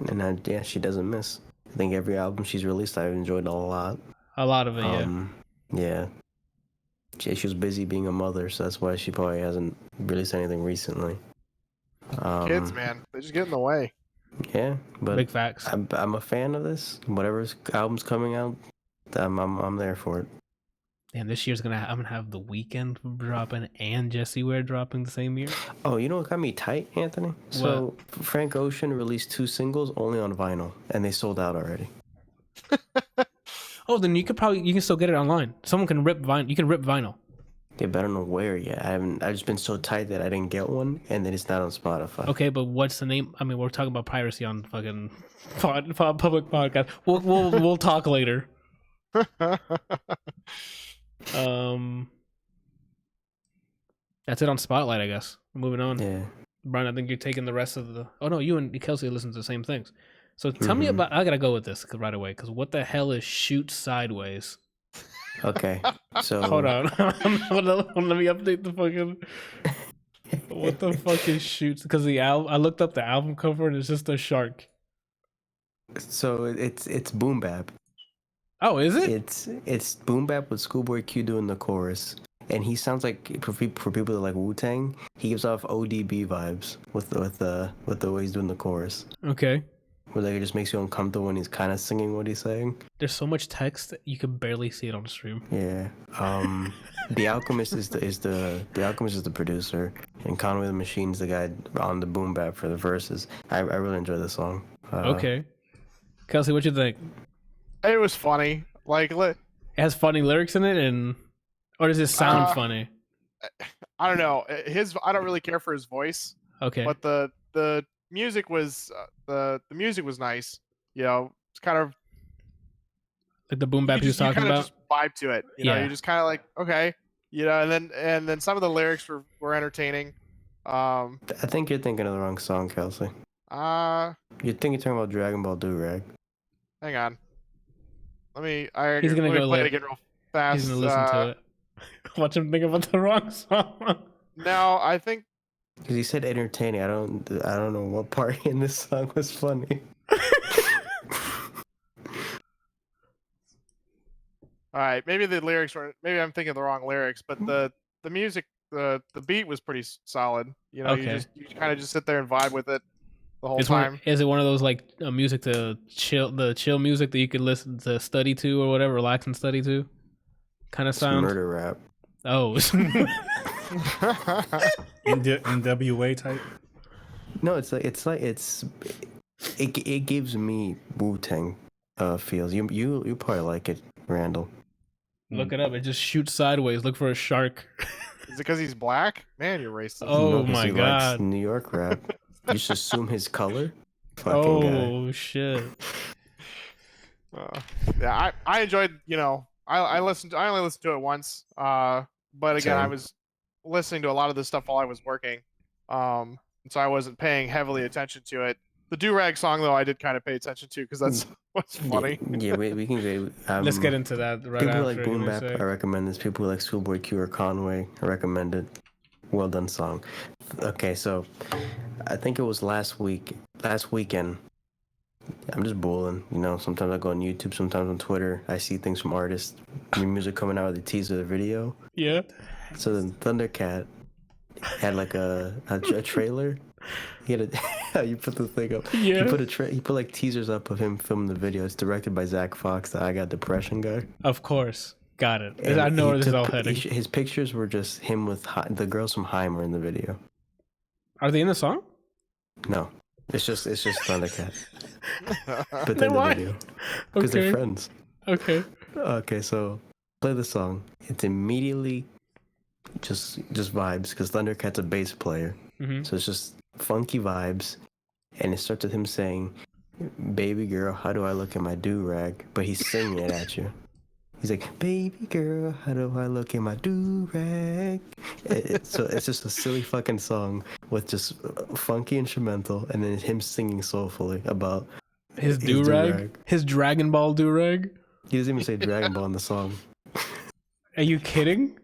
And yeah, she doesn't miss. I think every album she's released, I've enjoyed a lot. A lot of it, yeah. Yeah. She was busy being a mother, so that's why she probably hasn't released anything recently. Kids, man, they just get in the way. Yeah, but Big facts. I'm a fan of this. Whatever album's coming out, I'm there for it. And this year's I'm gonna have The Weeknd dropping and Jessie Ware dropping the same year. Oh, you know what got me tight, Anthony? So Frank Ocean released 2 singles only on vinyl, and they sold out already. Oh, then you can still get it online. Someone can rip vinyl. You can rip vinyl. Yeah, but I don't know where yet. I've just been so tight that I didn't get one, and then it's not on Spotify. Okay, but what's the name? I mean, we're talking about piracy on fucking public podcast. We'll talk later. That's it on Spotlight, I guess. Moving on. Yeah. Brian, I think you're taking the rest of the. Oh no, you and Kelsey listen to the same things. So tell me about. I gotta go with this right away because what the hell is Shoot Sideways? Okay, so Hold on. Let me update the fucking. What the fuck is Shoots? Because I looked up the album cover and it's just a shark. So it's boom bap. Oh, is it? It's boom bap with Schoolboy Q doing the chorus, and he sounds like for people that like Wu-Tang, he gives off ODB vibes with the way he's doing the chorus. Okay. Where like it just makes you uncomfortable when he's kind of singing what he's saying. There's so much text that you can barely see it on stream. Yeah. The Alchemist is the producer, and Conway the Machine's the guy on the boom bap for the verses. I really enjoy the song. Okay. Kelsey, what you think? It was funny. Like, It has funny lyrics in it, or does it sound funny? I don't know. I don't really care for his voice. Okay. But the music was the music was nice. You know, it's kind of like the boom bap he was talking about. Just vibe to it. You know, you're just kind of like, okay, you know, and then some of the lyrics were entertaining. I think you're thinking of the wrong song, Kelsey. You think you're talking about Dragon Ball Durag. Hang on. Let me play it again real fast. He's gonna listen to it. Watch him think about the wrong song. No, I think because he said entertaining. I don't know what part in this song was funny. All right, maybe the lyrics were. Maybe I'm thinking of the wrong lyrics, but the music, the beat was pretty solid. You know, Okay. you kind of just sit there and vibe with it the whole time. Is it one of those like music to chill music that you could listen to, study to, or whatever, relax and study to, kind of sound? Murder rap. Oh. NWA type. No, it gives me Wu-Tang feels. You probably like it, Randall. Look it up. It just shoots sideways. Look for a shark. Is it because he's black? Man, you're racist. Oh No, 'cause my he likes god. New York rap. You just assume his color. Fucking guy. Shit. Yeah, I enjoyed. You know, I only listened to it once. But again, Same. I was listening to a lot of this stuff while I was working. And so I wasn't paying heavily attention to it. The Do-Rag song, though, I did kind of pay attention to because that's what's funny. Yeah, we can get. Let's get into that right people after. like Boom Bap, I recommend this. People like Schoolboy Q or Conway, I recommend it. Well done song. Okay, so I think it was last weekend. I'm just bulling, you know. Sometimes I go on YouTube, sometimes on Twitter. I see things from artists, new music coming out with the teaser, the video. Yeah. So then Thundercat had like a trailer. He had you put the thing up. Yeah. He put like teasers up of him filming the video. It's directed by Zach Fox, the I Got Depression guy. Of course. Got it. And I know where this is all heading. His pictures were just him with the girls from Haim were in the video. Are they in the song? No, it's just Thundercat. But Then then the why? video because Okay. they're friends. Okay. Okay, so play the song. It's immediately just vibes because Thundercat's a bass player, Mm-hmm. so it's just funky vibes. and it starts with him saying, "Baby girl, how do I look at my do-rag?" But he's singing it at you. He's like, "Baby girl, how do I look at my do-rag?" So it's just a silly fucking song with just funky instrumental, and then him singing soulfully about his do-rag, his Dragon Ball do-rag. He doesn't even say Dragon Ball in the song. Are you kidding?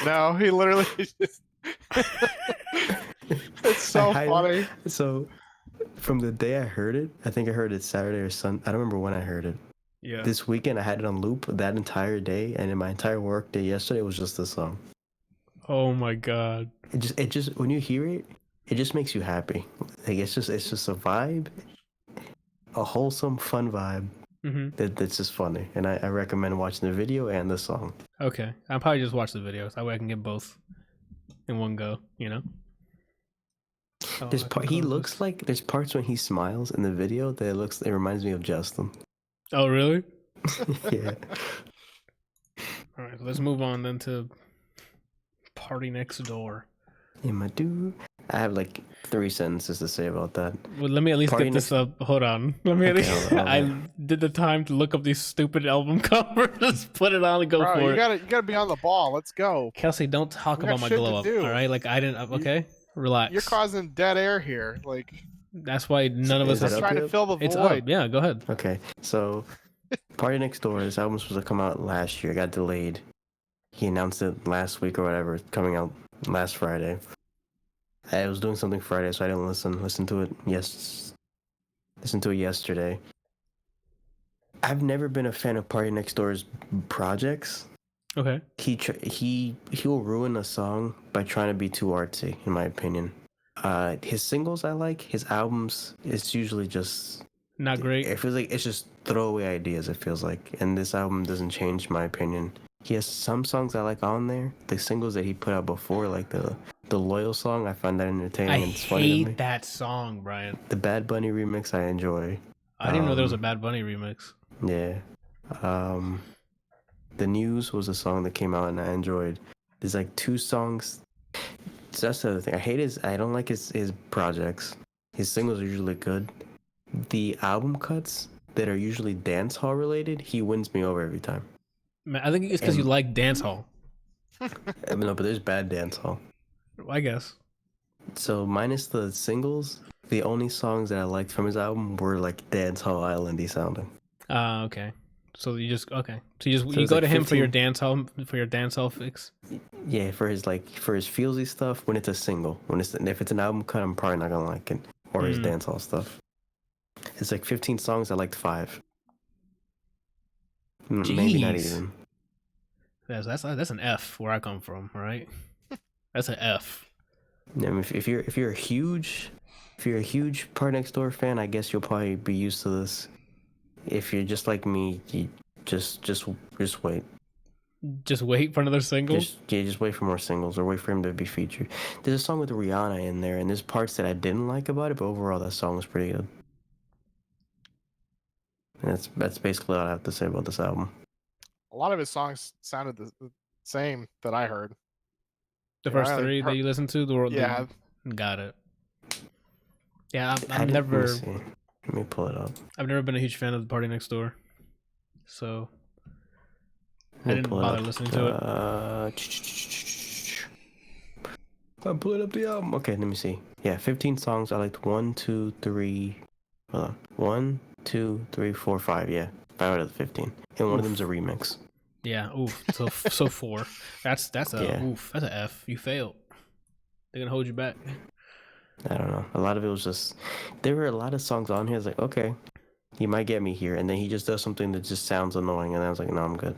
No, he literally just. It's so funny. So, from the day I heard it, I think I heard it Saturday or Sunday. I don't remember when I heard it. Yeah. This weekend I had it on loop that entire day, and in my entire work day yesterday was just this song. Oh my god! It just when you hear it, it just makes you happy. Like it's just a vibe, a wholesome, fun vibe. That's just funny, and I recommend watching the video and the song. Okay, I'll probably just watch the videos. That way I can get both in one go. You know. He looks like there's parts when he smiles in the video that it reminds me of Justin. Oh really? Yeah. All right, so let's move on then to Party Next Door. I have like 3 sentences to say about that. Well, let me at least get this up. Hold on. Let me at least. Hold on. I did the time to look up these stupid album covers. Just put it on and go for it. You gotta be on the ball. Let's go. Kelsey, don't talk about my glow up. All right, like I didn't. Okay, relax. You're causing dead air here. Like that's why none of us are trying to fill the void. It's up. Yeah, go ahead. Okay, so Party Next Door. This album was supposed to come out last year. It got delayed. He announced it last week or whatever. Coming out last Friday. I was doing something Friday, so I didn't listen to it. Listen to it yesterday. I've never been a fan of Party Next Door's projects. Okay. He will ruin a song by trying to be too artsy, in my opinion. His singles I like. His albums, it's usually just not great. It feels like it's just throwaway ideas. It feels like, and this album doesn't change my opinion. He has some songs I like on there. The singles that he put out before, like the Loyal song, I find that entertaining. I it's funny to me. hate that song, Brian. The Bad Bunny remix I enjoy. I didn't know there was a Bad Bunny remix. Yeah. The News was a song that came out and I enjoyed. There's like 2 songs. So that's the other thing. I don't like his projects. His singles are usually good. The album cuts that are usually dance hall related, he wins me over every time. Man, I think it's because you like dance hall. No, but there's bad dance hall. I guess. So minus the singles, the only songs that I liked from his album were like dance hall islandy sounding. Okay. So you go to him 15... for your dance hall fix. Yeah, for his feelsy stuff when it's a single. If it's an album cut, I'm probably not gonna like it. Or his dance hall stuff. It's like 15 songs. I liked 5. Jeez. Maybe not even. That's an F where I come from, right? That's an F. I mean, if you're a huge Party Next Door fan, I guess you'll probably be used to this. If you're just like me, you just wait. Just wait for another single? Just wait for more singles or wait for him to be featured. There's a song with Rihanna in there, and there's parts that I didn't like about it, but overall that song was pretty good. And that's basically all I have to say about this album. A lot of his songs sounded the same that I heard. The first 3 that you listened to? Yeah. Got it. Yeah, I've never... Let me pull it up. I've never been a huge fan of the Party Next Door. So... I didn't bother listening to it. I'm pulling up the album. Okay, let me see. Yeah, 15 songs. I liked 1, 2, 3... Hold on. 1, 2, 3, 4, 5. Yeah, 5 out of the 15. And one of them's a remix. Yeah, oof. So 4. That's a F. You failed. They're gonna hold you back. I don't know. A lot of it was just there were a lot of songs on here. It's like, okay, he might get me here, and then he just does something that just sounds annoying, and I was like, no, I'm good.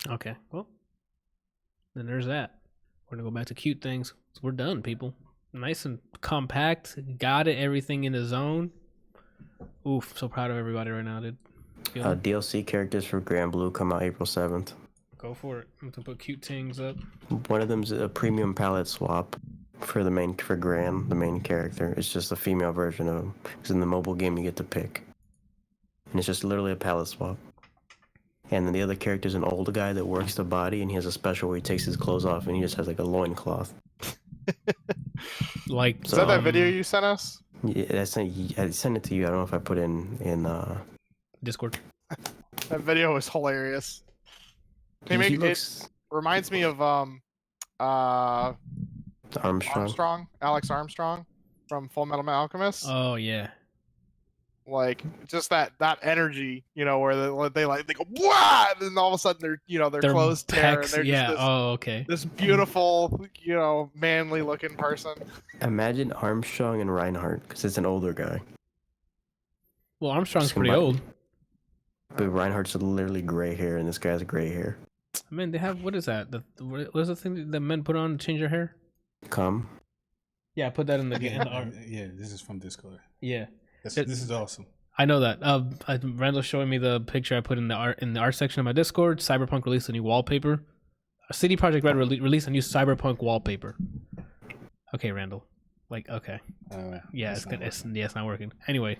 Okay, well, then there's that. We're gonna go back to cute things. We're done, people. Nice and compact. Got it. Everything in the zone. Oof. So proud of everybody right now, dude. DLC characters for Grand Blue come out April 7th. Go for it. I'm gonna put cute things up. One of them's a premium palette swap for Gran, the main character. It's just a female version of him. Because in the mobile game you get to pick. And it's just literally a palette swap. And then the other character's an old guy that works the body, and he has a special where he takes his clothes off and he just has like a loincloth. Like, Is that video you sent us? Yeah, I sent it to you. I don't know if I put in Discord? That video was hilarious. It reminds me of Armstrong. Alex Armstrong from Full Metal Alchemist. Oh yeah. Like just that energy, where they go wah, and then all of a sudden their clothes tear, and they're just this beautiful, manly looking person. Imagine Armstrong and Reinhardt, because it's an older guy. Well, Armstrong's pretty old. But Reinhardt's literally gray hair, and this guy has gray hair. I mean, they have, what is that? What is the thing that men put on to change their hair? Cum. Yeah, put that in the Yeah, this is from Discord. Yeah. This is awesome. I know that. Randall's showing me the picture I put in the art section of my Discord. Cyberpunk released a new wallpaper. CD Projekt Red released a new Cyberpunk wallpaper. Okay, Randall. Okay. Yeah, it's good. It's not working. Anyway,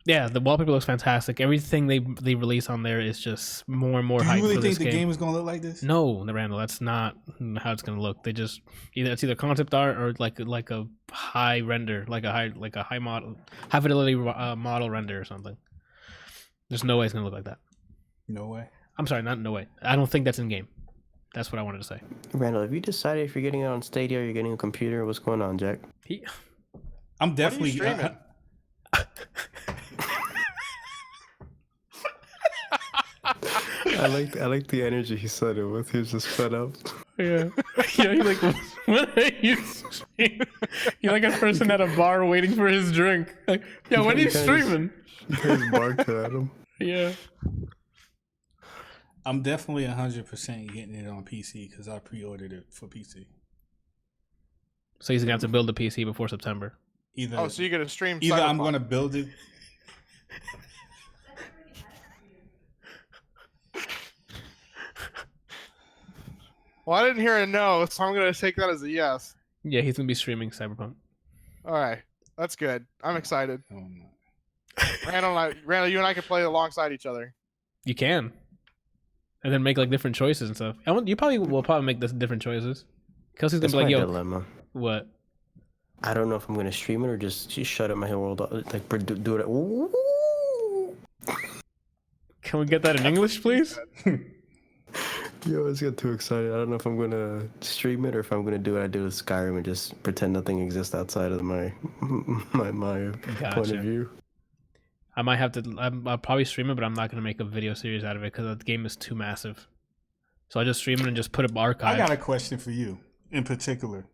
yeah, the wallpaper looks fantastic. Everything they release on there is just more and more hype. Do you really for think this the game is gonna look like this? No, Randall, that's not how it's gonna look. They just either concept art or like a high render, like a high model, high fidelity model render or something. There's no way it's gonna look like that. No way. I'm sorry, not no way. I don't think that's in game. That's what I wanted to say. Randall, have you decided if you're getting it on Stadia or you're getting a computer? What's going on, Jack? I'm definitely streaming. I like the energy he said it with. He was just fed up. Yeah. Yeah, he's like, what are you streaming? You're like a person at a bar waiting for his drink. Like, yeah, when are you streaming? His barker at him. Yeah. I'm definitely 100% getting it on PC because I pre-ordered it for PC. So he's gonna have to build a PC before September. So you're gonna stream? Either Cyberpunk. I'm gonna build it. Well, I didn't hear a no, so I'm gonna take that as a yes. Yeah, he's gonna be streaming Cyberpunk. All right, that's good. I'm excited. Oh, no. Randall, you and I can play alongside each other. You can, and then make like different choices and stuff. You probably will make this different choices. Kelsey's gonna be like, "Yo, dilemma. What?" I don't know if I'm gonna stream it or just shut up my whole world. Like do it. Ooh. Can we get that in English, please? Yo, I just got too excited. I don't know if I'm gonna stream it or if I'm gonna do what I do with Skyrim and just pretend nothing exists outside of my point of view. I might have to. I'll probably stream it, but I'm not gonna make a video series out of it because the game is too massive. So I just stream it and just put it archive. I got a question for you in particular.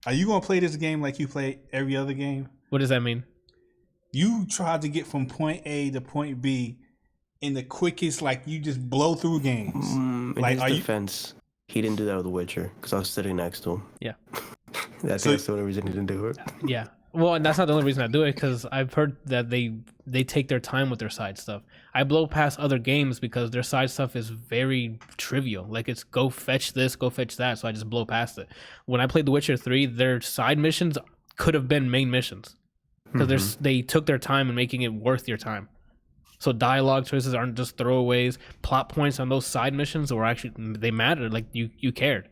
Are you gonna play this game like you play every other game? What does that mean? You tried to get from point A to point B in the quickest, like you just blow through games. In his defense, he didn't do that with The Witcher because I was sitting next to him. Yeah. That's the only reason he didn't do it. Yeah. Well, and that's not the only reason I do it because I've heard that they take their time with their side stuff. I blow past other games because their side stuff is very trivial. Like it's go fetch this, go fetch that. So I just blow past it. When I played The Witcher 3, their side missions could have been main missions because they took their time in making it worth your time. So dialogue choices aren't just throwaways. Plot points on those side missions were actually, they mattered. Like you cared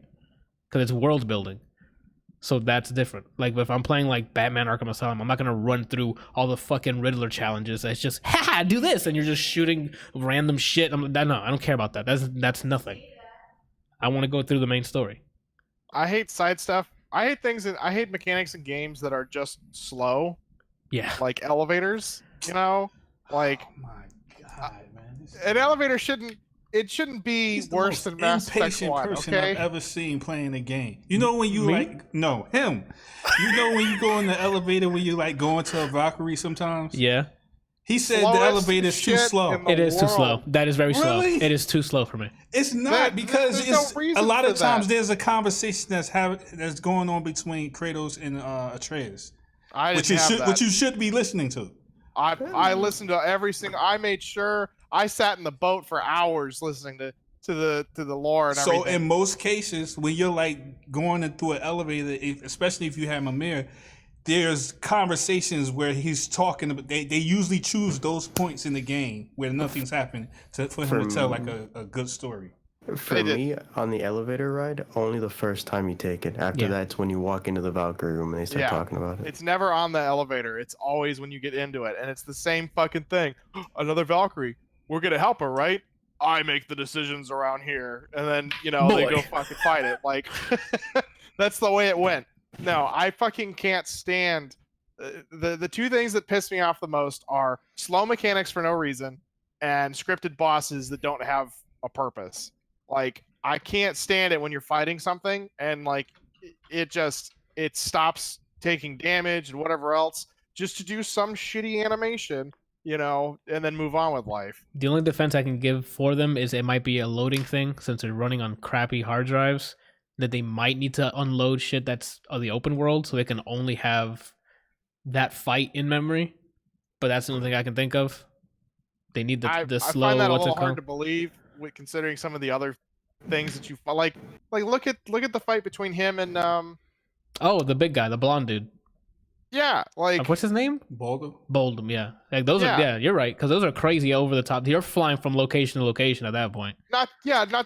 because it's world building. So that's different. Like if I'm playing like Batman Arkham Asylum, I'm not gonna run through all the fucking Riddler challenges. It's just do this, and you're just shooting random shit. No, I don't care about that. That's nothing. I want to go through the main story. I hate side stuff. I hate mechanics in games that are just slow. Yeah. Like elevators. Like. Oh my god, man! An elevator shouldn't be worse than Mass Effect 1, person okay? I've ever seen playing a game. You know when you him. You know when you go in the elevator when you like going to a Valkyrie sometimes. Yeah. He said the elevator is too slow. It is too slow. That is very slow. Really? It is too slow for me. It's not because no a lot of times there's a conversation that's going on between Kratos and Atreus, which you should be listening to. I listened to every single. I made sure I sat in the boat for hours listening to the lore and everything. So in most cases, when you're like going through an elevator, especially if you have a mirror, there's conversations where he's talking about. They usually choose those points in the game where nothing's happened for him to tell like a good story. For They did. me, on the elevator ride, only the first time you take it. After Yeah. that's when you walk into the Valkyrie room and they start Yeah. talking about it. It's never on the elevator. It's always when you get into it, and it's the same fucking thing. Another Valkyrie. We're gonna help her, right? I make the decisions around here, and then they Boy. go fucking fight it. Like that's the way it went. No, I fucking can't stand the two things that piss me off the most are slow mechanics for no reason and scripted bosses that don't have a purpose. Like I can't stand it when you're fighting something and like it stops taking damage and whatever else just to do some shitty animation, and then move on with life. The only defense I can give for them is it might be a loading thing since they're running on crappy hard drives that they might need to unload shit that's on the open world so they can only have that fight in memory. But that's the only thing I can think of. They need the slow. I find that a what's it little called? hard to believe, considering some of the other things that you like. Look at the fight between him and Oh, the big guy, the blonde dude. yeah, like What's his name? Boulder. Boldum, yeah. Like those are, yeah, you're right, because those are crazy over the top. You're flying from location to location at that point. not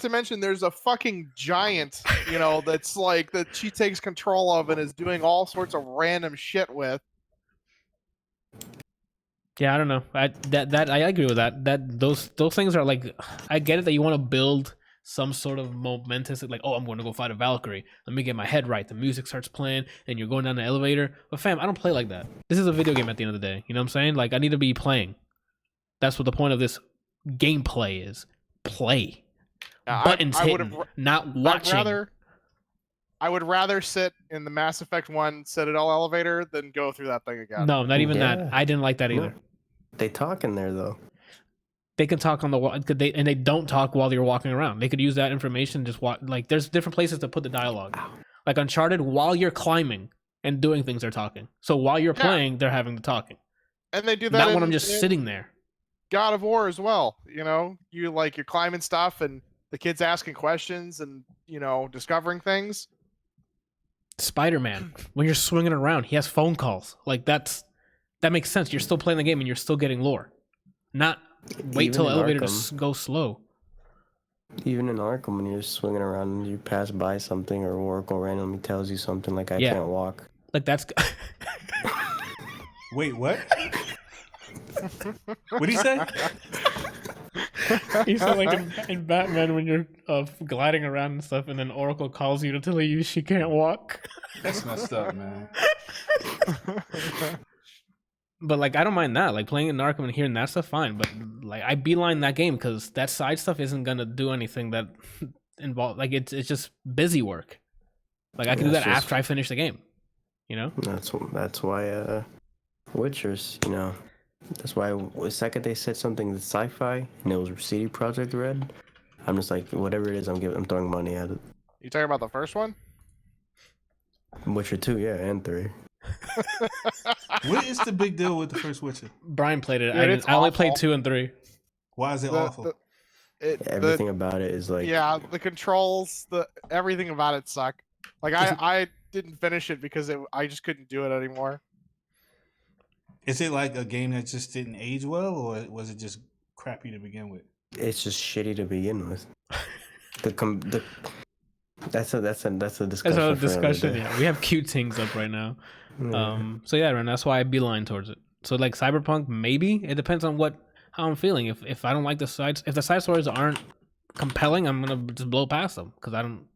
to mention there's a fucking giant, that's like that she takes control of and is doing all sorts of random shit with. Yeah, I don't know. I agree with that. Those things are like, I get it that you want to build some sort of momentous, like, oh, I'm going to go fight a Valkyrie. Let me get my head right. The music starts playing, and you're going down the elevator. But fam, I don't play like that. This is a video game at the end of the day. You know what I'm saying? Like, I need to be playing. That's what the point of this gameplay is. Play. Buttons hitting, not watching. I would rather sit in the Mass Effect 1 Citadel elevator than go through that thing again. No, not even that. I didn't like that either. They talk in there though. They can talk on the wall, and they don't talk while you're walking around. They could use that information just walk. Like there's different places to put the dialogue. Like Uncharted, while you're climbing and doing things, they're talking. So while you're playing, they're having the talking. And they do that not when I'm just sitting there. God of War as well. You're climbing stuff and the kid's asking questions and discovering things. Spider-Man, when you're swinging around, he has phone calls. Like that makes sense. You're still playing the game and you're still getting lore. Not wait till the elevator to go slow. Even in Arkham, when you're swinging around and you pass by something or Oracle randomly tells you something like I can't walk. Like that's. Wait, what? What'd he say? You sound like in Batman when you're gliding around and stuff, and then Oracle calls you to tell you she can't walk. That's messed up, man. But like, I don't mind that. Like playing in Arkham and hearing that stuff, fine. But like, I beeline that game because that side stuff isn't gonna do anything that involve. Like it's just busy work. Like I can do that after I finish the game. That's why Witchers. That's why the second they said something that's sci-fi and it was CD Projekt Red, I'm just like, whatever it is, I'm throwing money at it. You talking about the first one? Witcher 2, yeah, and 3. What is the big deal with the first Witcher? Brian played it. Dude, I only played 2 and 3. Why is it awful? Everything about it is like... Yeah, the controls, everything about it suck. Like, I didn't finish it because I just couldn't do it anymore. Is it like a game that just didn't age well, or was it just crappy to begin with? It's just shitty to begin with. That's a discussion. That's another discussion. Yeah, we have cute things up right now. So yeah, man, that's why I beeline towards it. So like Cyberpunk, maybe it depends on how I'm feeling. If I don't like if the side stories aren't compelling, I'm gonna just blow past them because I don't.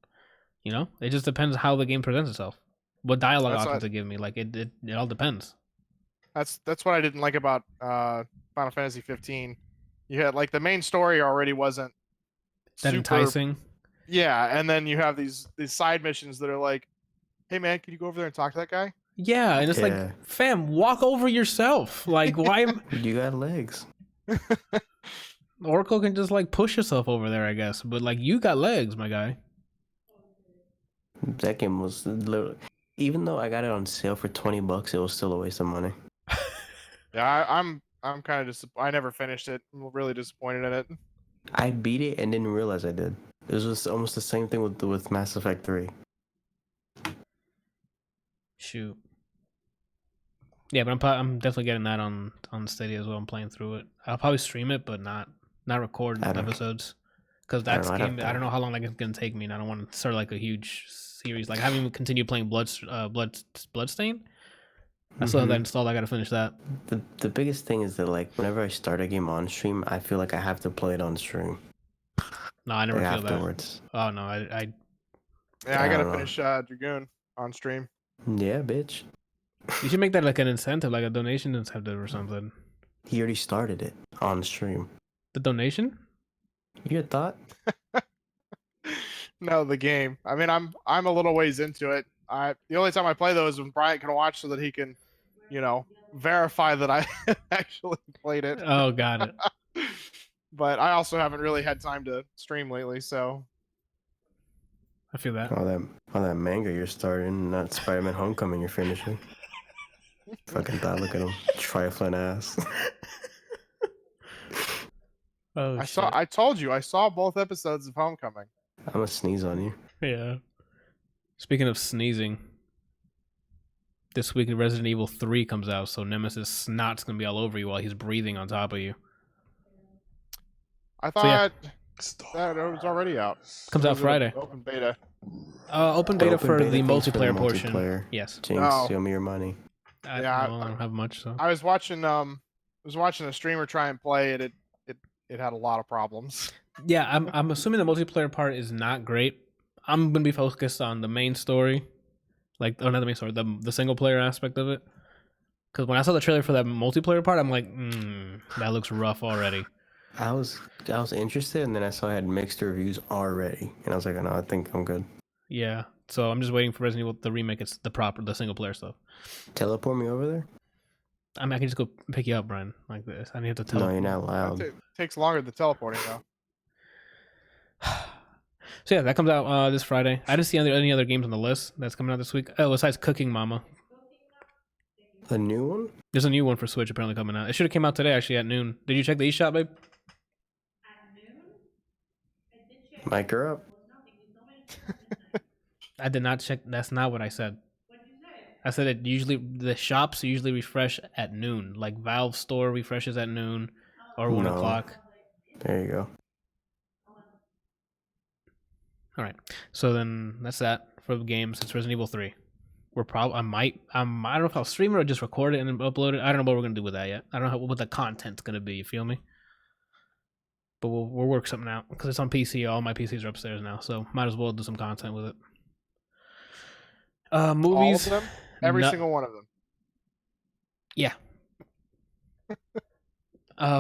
It just depends how the game presents itself. What dialogue options they give me, like it all depends. That's what I didn't like about Final Fantasy 15. You had like the main story already wasn't that enticing. Yeah, and then you have these side missions that are like, hey man, can you go over there and talk to that guy? Yeah, and it's like, fam, walk over yourself. Like, why? You got legs. Oracle can just like push yourself over there, I guess. But like, you got legs, my guy. That game was literally, even though I got it on sale for $20, it was still a waste of money. Yeah, I'm kind of I never finished it. I'm really disappointed in it. I beat it and didn't realize I did. It was just almost the same thing with Mass Effect 3. Shoot. Yeah, but I'm definitely getting that on Stadia as well. I'm playing through it. I'll probably stream it, but not record episodes. because that's game. I don't know how long that's gonna take me, and I don't want to start like a huge series. Like I haven't even continued playing Bloodstain. I still have that installed. I gotta finish that. The biggest thing is that like whenever I start a game on stream, I feel like I have to play it on stream. No, I never like feel afterwards. that. Oh no, I gotta finish Dragoon on stream. Yeah, bitch. You should make that like an incentive, like a donation incentive or something. He already started it on stream. The donation? You had thought? No, the game. I mean, I'm a little ways into it. The only time I play though is when Bryant can watch so that he can, verify that I actually played it. Oh, got it. But I also haven't really had time to stream lately, so. I feel that. All that manga you're starting, not Spider-Man Homecoming you're finishing. Fucking thought, look at him, trifling ass. Oh, I told you, I saw both episodes of Homecoming. I'm gonna sneeze on you. Yeah. Speaking of sneezing, this week Resident Evil 3 comes out, so Nemesis snot's gonna be all over you while he's breathing on top of you. I thought that it was already out. Comes out Friday. Open beta. Open beta for the multiplayer portion. Multiplayer. Yes. Jinx, show me your money. I don't have much. So I was watching a streamer try and play it. It had a lot of problems. Yeah, I'm assuming the multiplayer part is not great. I'm gonna be focused on the main story, not the main story, the single player aspect of it. Because when I saw the trailer for that multiplayer part, I'm like, that looks rough already. I was interested, and then I saw I had mixed reviews already, and I was like, no, I think I'm good. Yeah, so I'm just waiting for Resident Evil the remake. It's the single player stuff. Teleport me over there? I mean, I can just go pick you up, Brian, like this. I need to teleport. No, you're not allowed. It takes longer than teleporting, though. So yeah, that comes out this Friday. I didn't see any other games on the list that's coming out this week. Oh, besides Cooking Mama. A new one? There's a new one for Switch apparently coming out. It should have came out today, actually, at noon. Did you check the eShop, babe? Mic her up. I did not check. That's not what I said. I said the shops usually refresh at noon. Like Valve Store refreshes at noon or 1 o'clock. There you go. All right. So then that's that for the games. It's Resident Evil 3. I don't know if I'll stream it or just record it and upload it. I don't know what we're gonna do with that yet. I don't know what the content's gonna be. You feel me? But we'll work something out because it's on PC. All my PCs are upstairs now, so might as well do some content with it. Movies. All of them? Every single one of them. Yeah.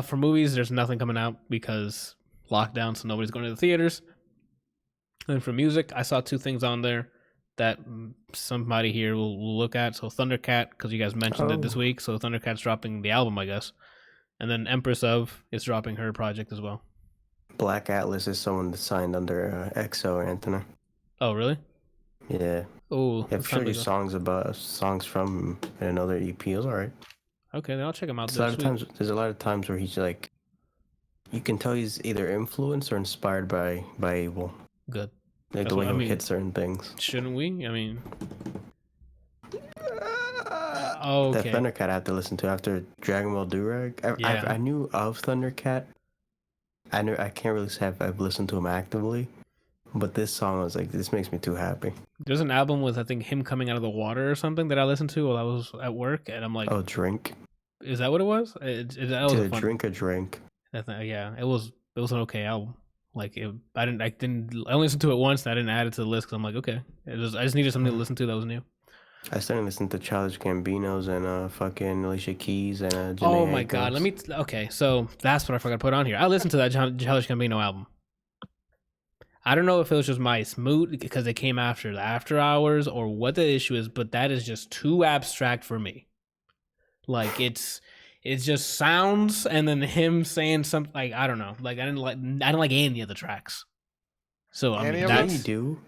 For movies, there's nothing coming out because lockdown, so nobody's going to the theaters. And for music, I saw 2 things on there that somebody here will look at. So Thundercat, because you guys mentioned it this week. So Thundercat's dropping the album, I guess. And then Empress of is dropping her project as well. Black Atlas is someone that signed under EXO, Anthony. Oh, really? Yeah. Oh, I've showed you songs from another EP. It was alright. Okay, then I'll check him out. There's a lot of times where he's like, you can tell he's either influenced or inspired by Abel. Good. Like the way he hits certain things. Shouldn't we? I mean, that Thundercat I have to listen to after Dragon Ball Durag. I knew of Thundercat. I can't really say I've listened to him actively, but this song was like, this makes me too happy. There's an album with I think him coming out of the water or something that I listened to while I was at work, and I'm like, oh, Drink. Is that what it was? That was Drink a Drink. Yeah, it was an okay album. Like I only listened to it once. And I didn't add it to the list because I'm like, okay, I just needed something to listen to that was new. I started listening to Childish Gambinos and fucking Alicia Keys and Janae Oh my Ankles. God, okay, so that's what I forgot to put on here. I listened to that Childish Gambino album. I don't know if it was just my mood because it came after the After Hours or what the issue is, but that is just too abstract for me. Like it's just sounds and then him saying something like I don't know. Like I didn't like any of the tracks. So I mean that's you do.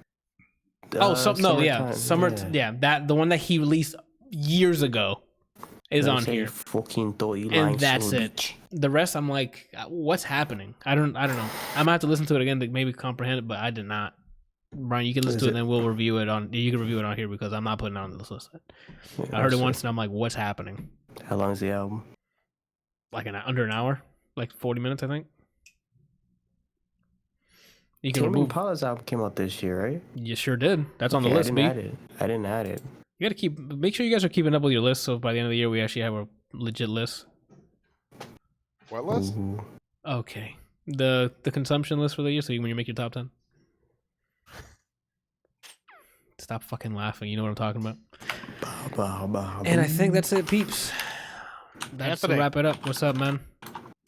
Summer. Yeah, that the one that he released years ago is on here, and that's it. The rest, I'm like, what's happening? I don't know. I'm gonna have to listen to it again to maybe comprehend it, but I did not. Brian, you can listen to it, and then we'll review it on. You can review it on here because I'm not putting it on this list. I heard it once, and I'm like, what's happening? How long is the album? Like under an hour, like 40 minutes, I think. You can Tame remove. Impala's album came out this year, right? You sure did. That's on the Okay, list, B. I didn't add it. You gotta make sure you guys are keeping up with your list, so by the end of the year we actually have a legit list. What list? Ooh. Okay. The consumption list for the year, so when you make your top 10. Stop fucking laughing, you know what I'm talking about. And I think that's it, peeps. That's to Anthony. wrap it up. What's up, man?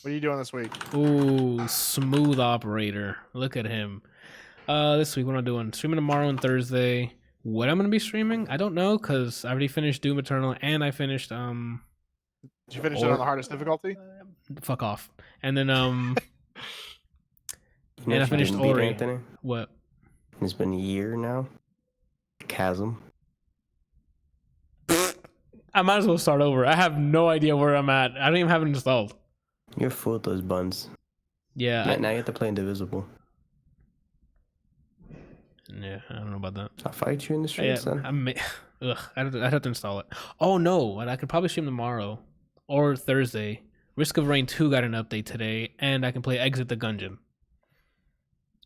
What are you doing this week? Ooh, smooth operator. Look at him. This week, what am I doing? Streaming tomorrow and Thursday. What I'm gonna be streaming? I don't know, cause I already finished Doom Eternal and I finished Did you finish it on the hardest difficulty? fuck off. And then and You know I what you finished didn't beat, Ori. Anthony? What? It's been a year now. Chasm. I might as well start over. I have no idea where I'm at. I don't even have it installed. You're full of those buns. Yeah. Now you have to play Indivisible. Yeah, I don't know about that. I'll fight you in the streets then. I'd have to install it. Oh no, and I could probably stream tomorrow or Thursday. Risk of Rain 2 got an update today, and I can play Exit the Gungeon.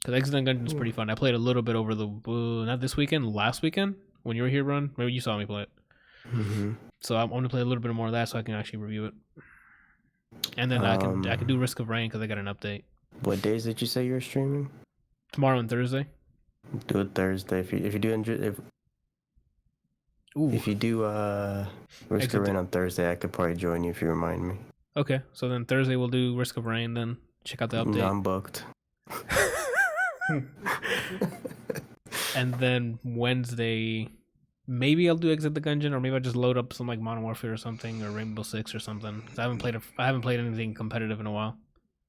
Because Exit the Gungeon is pretty fun. I played a little bit over the not this weekend, last weekend when you were here, Run. Maybe you saw me play it. Mm-hmm. So I'm going to play a little bit more of that so I can actually review it. And then I can do Risk of Rain because I got an update What days did you say you were streaming? tomorrow and Thursday. Do it Thursday. If you do if you do Risk Exit of Rain on Thursday, I could probably join you if you remind me. Okay, so then Thursday we'll do Risk of Rain. Then check out the update. No, I'm booked. And then Wednesday, maybe I'll do Exit the Gungeon, or maybe I'll just load up some like Modern Warfare or something, or Rainbow Six or something. 'Cause I haven't played anything competitive in a while.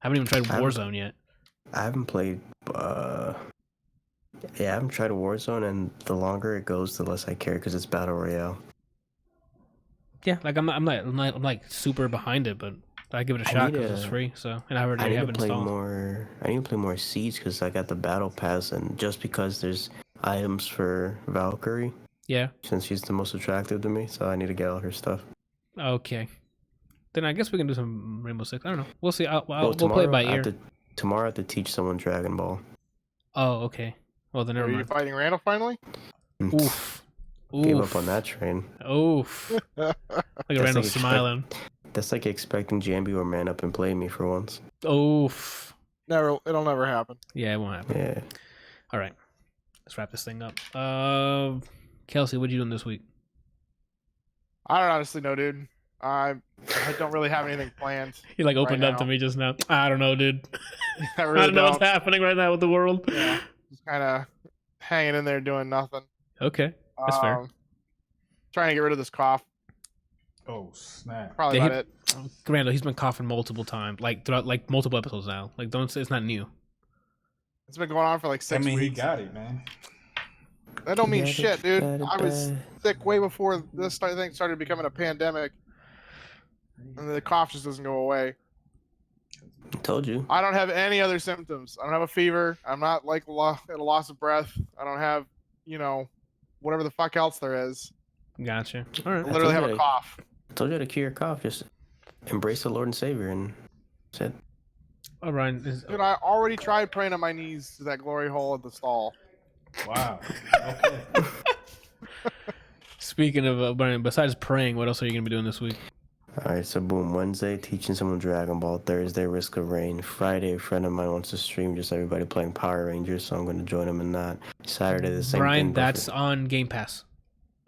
I haven't even tried Warzone yet. I haven't played. Yeah, I haven't tried Warzone, and the longer it goes, the less I care because it's battle royale. Yeah, like I'm like super behind it, but I give it a I shot need because it's to- free. So and I I already need have to it play installed. more. I need to play more Siege because I got the battle pass, and just because there's items for Valkyrie, Yeah. since she's the most attractive to me, so I need to get all her stuff. Okay. Then I guess we can do some Rainbow Six. I don't know. We'll see. We'll play tomorrow it by I have ear. to- tomorrow I have to teach someone Dragon Ball. Oh, okay. Well, then Are never you mind. fighting Randall finally? Oof. Gave up on that train. Oof. Look at Randall like smiling. That's like expecting Jambi or man up and play me for once. Oof. It'll never happen. Yeah, it won't happen. Yeah. All right. Let's wrap this thing up. Kelsey, what you doing this week? I don't honestly know, dude. I don't really have anything planned. He like opened Right up to now. me just now. I don't know, dude. I I really don't know what's don't. happening right now with the world. Yeah, just kind of hanging in there doing nothing. Okay, that's fair. Trying to get rid of this cough. Oh snap! Probably Yeah, about it. Randall, he's been coughing multiple times, like throughout like multiple episodes now. Like, don't say it's not new. It's been going on for like I 6 mean, he weeks. got it, man. That don't mean Got it, shit, dude. got it, I was got sick way before this thing started becoming a pandemic, and the cough just doesn't go away. I told you. I don't have any other symptoms. I don't have a fever. I'm not like at a loss of breath. I don't have, whatever the fuck else there is. Gotcha. All right. I literally have a told you. cough. I told you how to cure your cough. Just embrace the Lord and Savior and said, All right. Dude, I already tried praying on my knees to that glory hole at the stall. Wow. Okay. Speaking of Brian, besides praying, what else are you gonna be doing this week? all right, so boom, Wednesday, teaching someone Dragon Ball. Thursday, Risk of Rain. Friday, a friend of mine wants to stream just everybody playing Power Rangers, so I'm going to join him in that. Saturday, the same Brian, thing. but that's on Game Pass.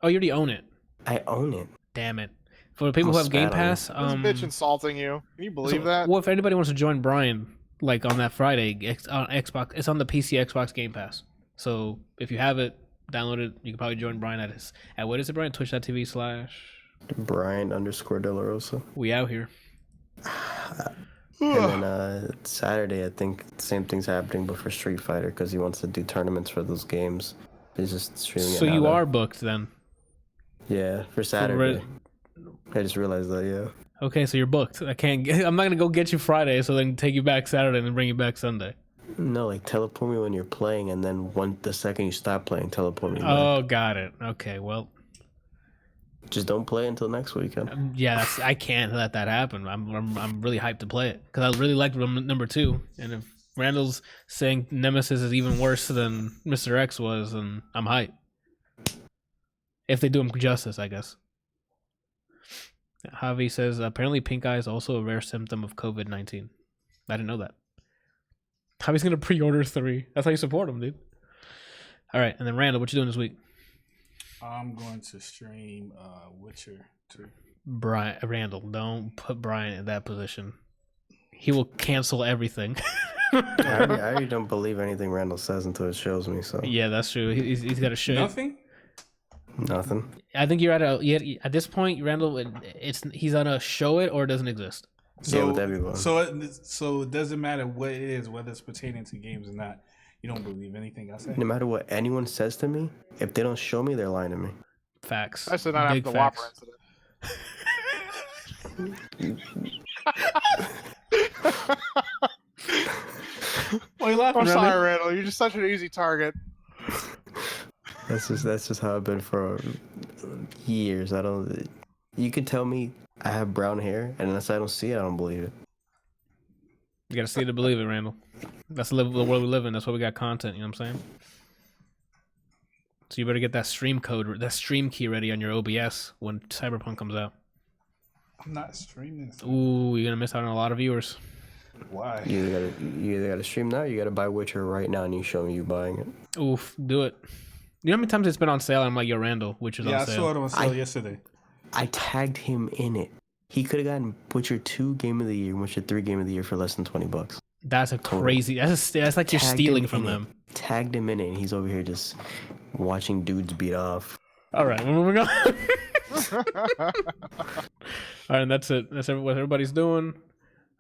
Oh, you already own it. I own it. Damn it. For the people who have Game spat on Pass, This bitch insulting you. Can you believe that? Well, if anybody wants to join Brian, like on that Friday on Xbox, it's on the PC Xbox Game Pass. So if you have it, download it. You can probably join Brian at what is it, Brian? Twitch.tv/ Brian_De La Rosa. we out here. And then Saturday, I think same thing's happening, but for Street Fighter, because he wants to do tournaments for those games. He's just streaming it So now, you though. are booked then. Yeah, for Saturday. I just realized that, yeah. Okay, so you're booked. I'm not gonna go get you Friday, so then take you back Saturday and then bring you back Sunday. No, like teleport me when you're playing, and then the second you stop playing, teleport me back. Oh, got it. Okay, well, Just don't play until next weekend. yeah, I can't let that happen. I'm really hyped to play it because I really liked number 2, and if Randall's saying Nemesis is even worse than Mr. X was, and I'm hyped. If they do him justice, I guess. Javi says, apparently pink eye is also a rare symptom of COVID-19. I didn't know that. Javi's going to pre-order 3. That's how you support him, dude. All right, and then Randall, what you doing this week? I'm going to stream Witcher 3. Randall, don't put Brian in that position. He will cancel everything. I already don't believe anything Randall says until it shows me. So Yeah, that's true. He's got to show Nothing? nothing. I think you're at this point, Randall. He's on a show it or it doesn't exist. Yeah, with everyone. So it doesn't matter what it is, whether it's pertaining to games or not. You don't believe anything I say? No matter what anyone says to me, if they don't show me, they're lying to me. Facts. Especially not after Big the facts. Whopper incident. Why are you laughing, I'm Randall? sorry, Randall. You're just such an easy target. That's just how I've been for years. You can tell me I have brown hair, and unless I don't see it, I don't believe it. You gotta see it to believe it, Randall. That's the world we live in. That's why we got content. You know what I'm saying? So you better get that stream key ready on your OBS when Cyberpunk comes out. I'm not streaming. Ooh, you're gonna miss out on a lot of viewers. Why? You either gotta stream now, or you gotta buy Witcher right now, and you show me you buying it. Oof, do it. You know how many times it's been on sale? And I'm like, yo, Randall, which is Yeah, on I sale. saw it on sale yesterday. I tagged him in it. He could have gotten Witcher 2 Game of the Year, Witcher 3 Game of the Year for less than $20. That's a crazy. That's like you're Tagged stealing him from in them. it. Tagged him in it, and he's over here just watching dudes beat off. All right, we're moving on. All right, and that's it. That's what everybody's doing.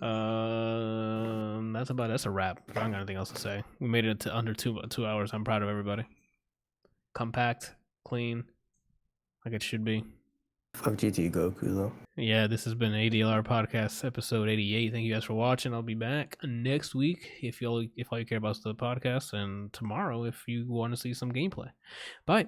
That's a wrap. I don't got anything else to say. We made it to under 2 hours. I'm proud of everybody. Compact, clean, like it should be. Fuck GT Goku though. Yeah, this has been ADLR Podcast episode 88. Thank you guys for watching. I'll be back next week if all you care about is the podcast, and tomorrow if you want to see some gameplay. Bye.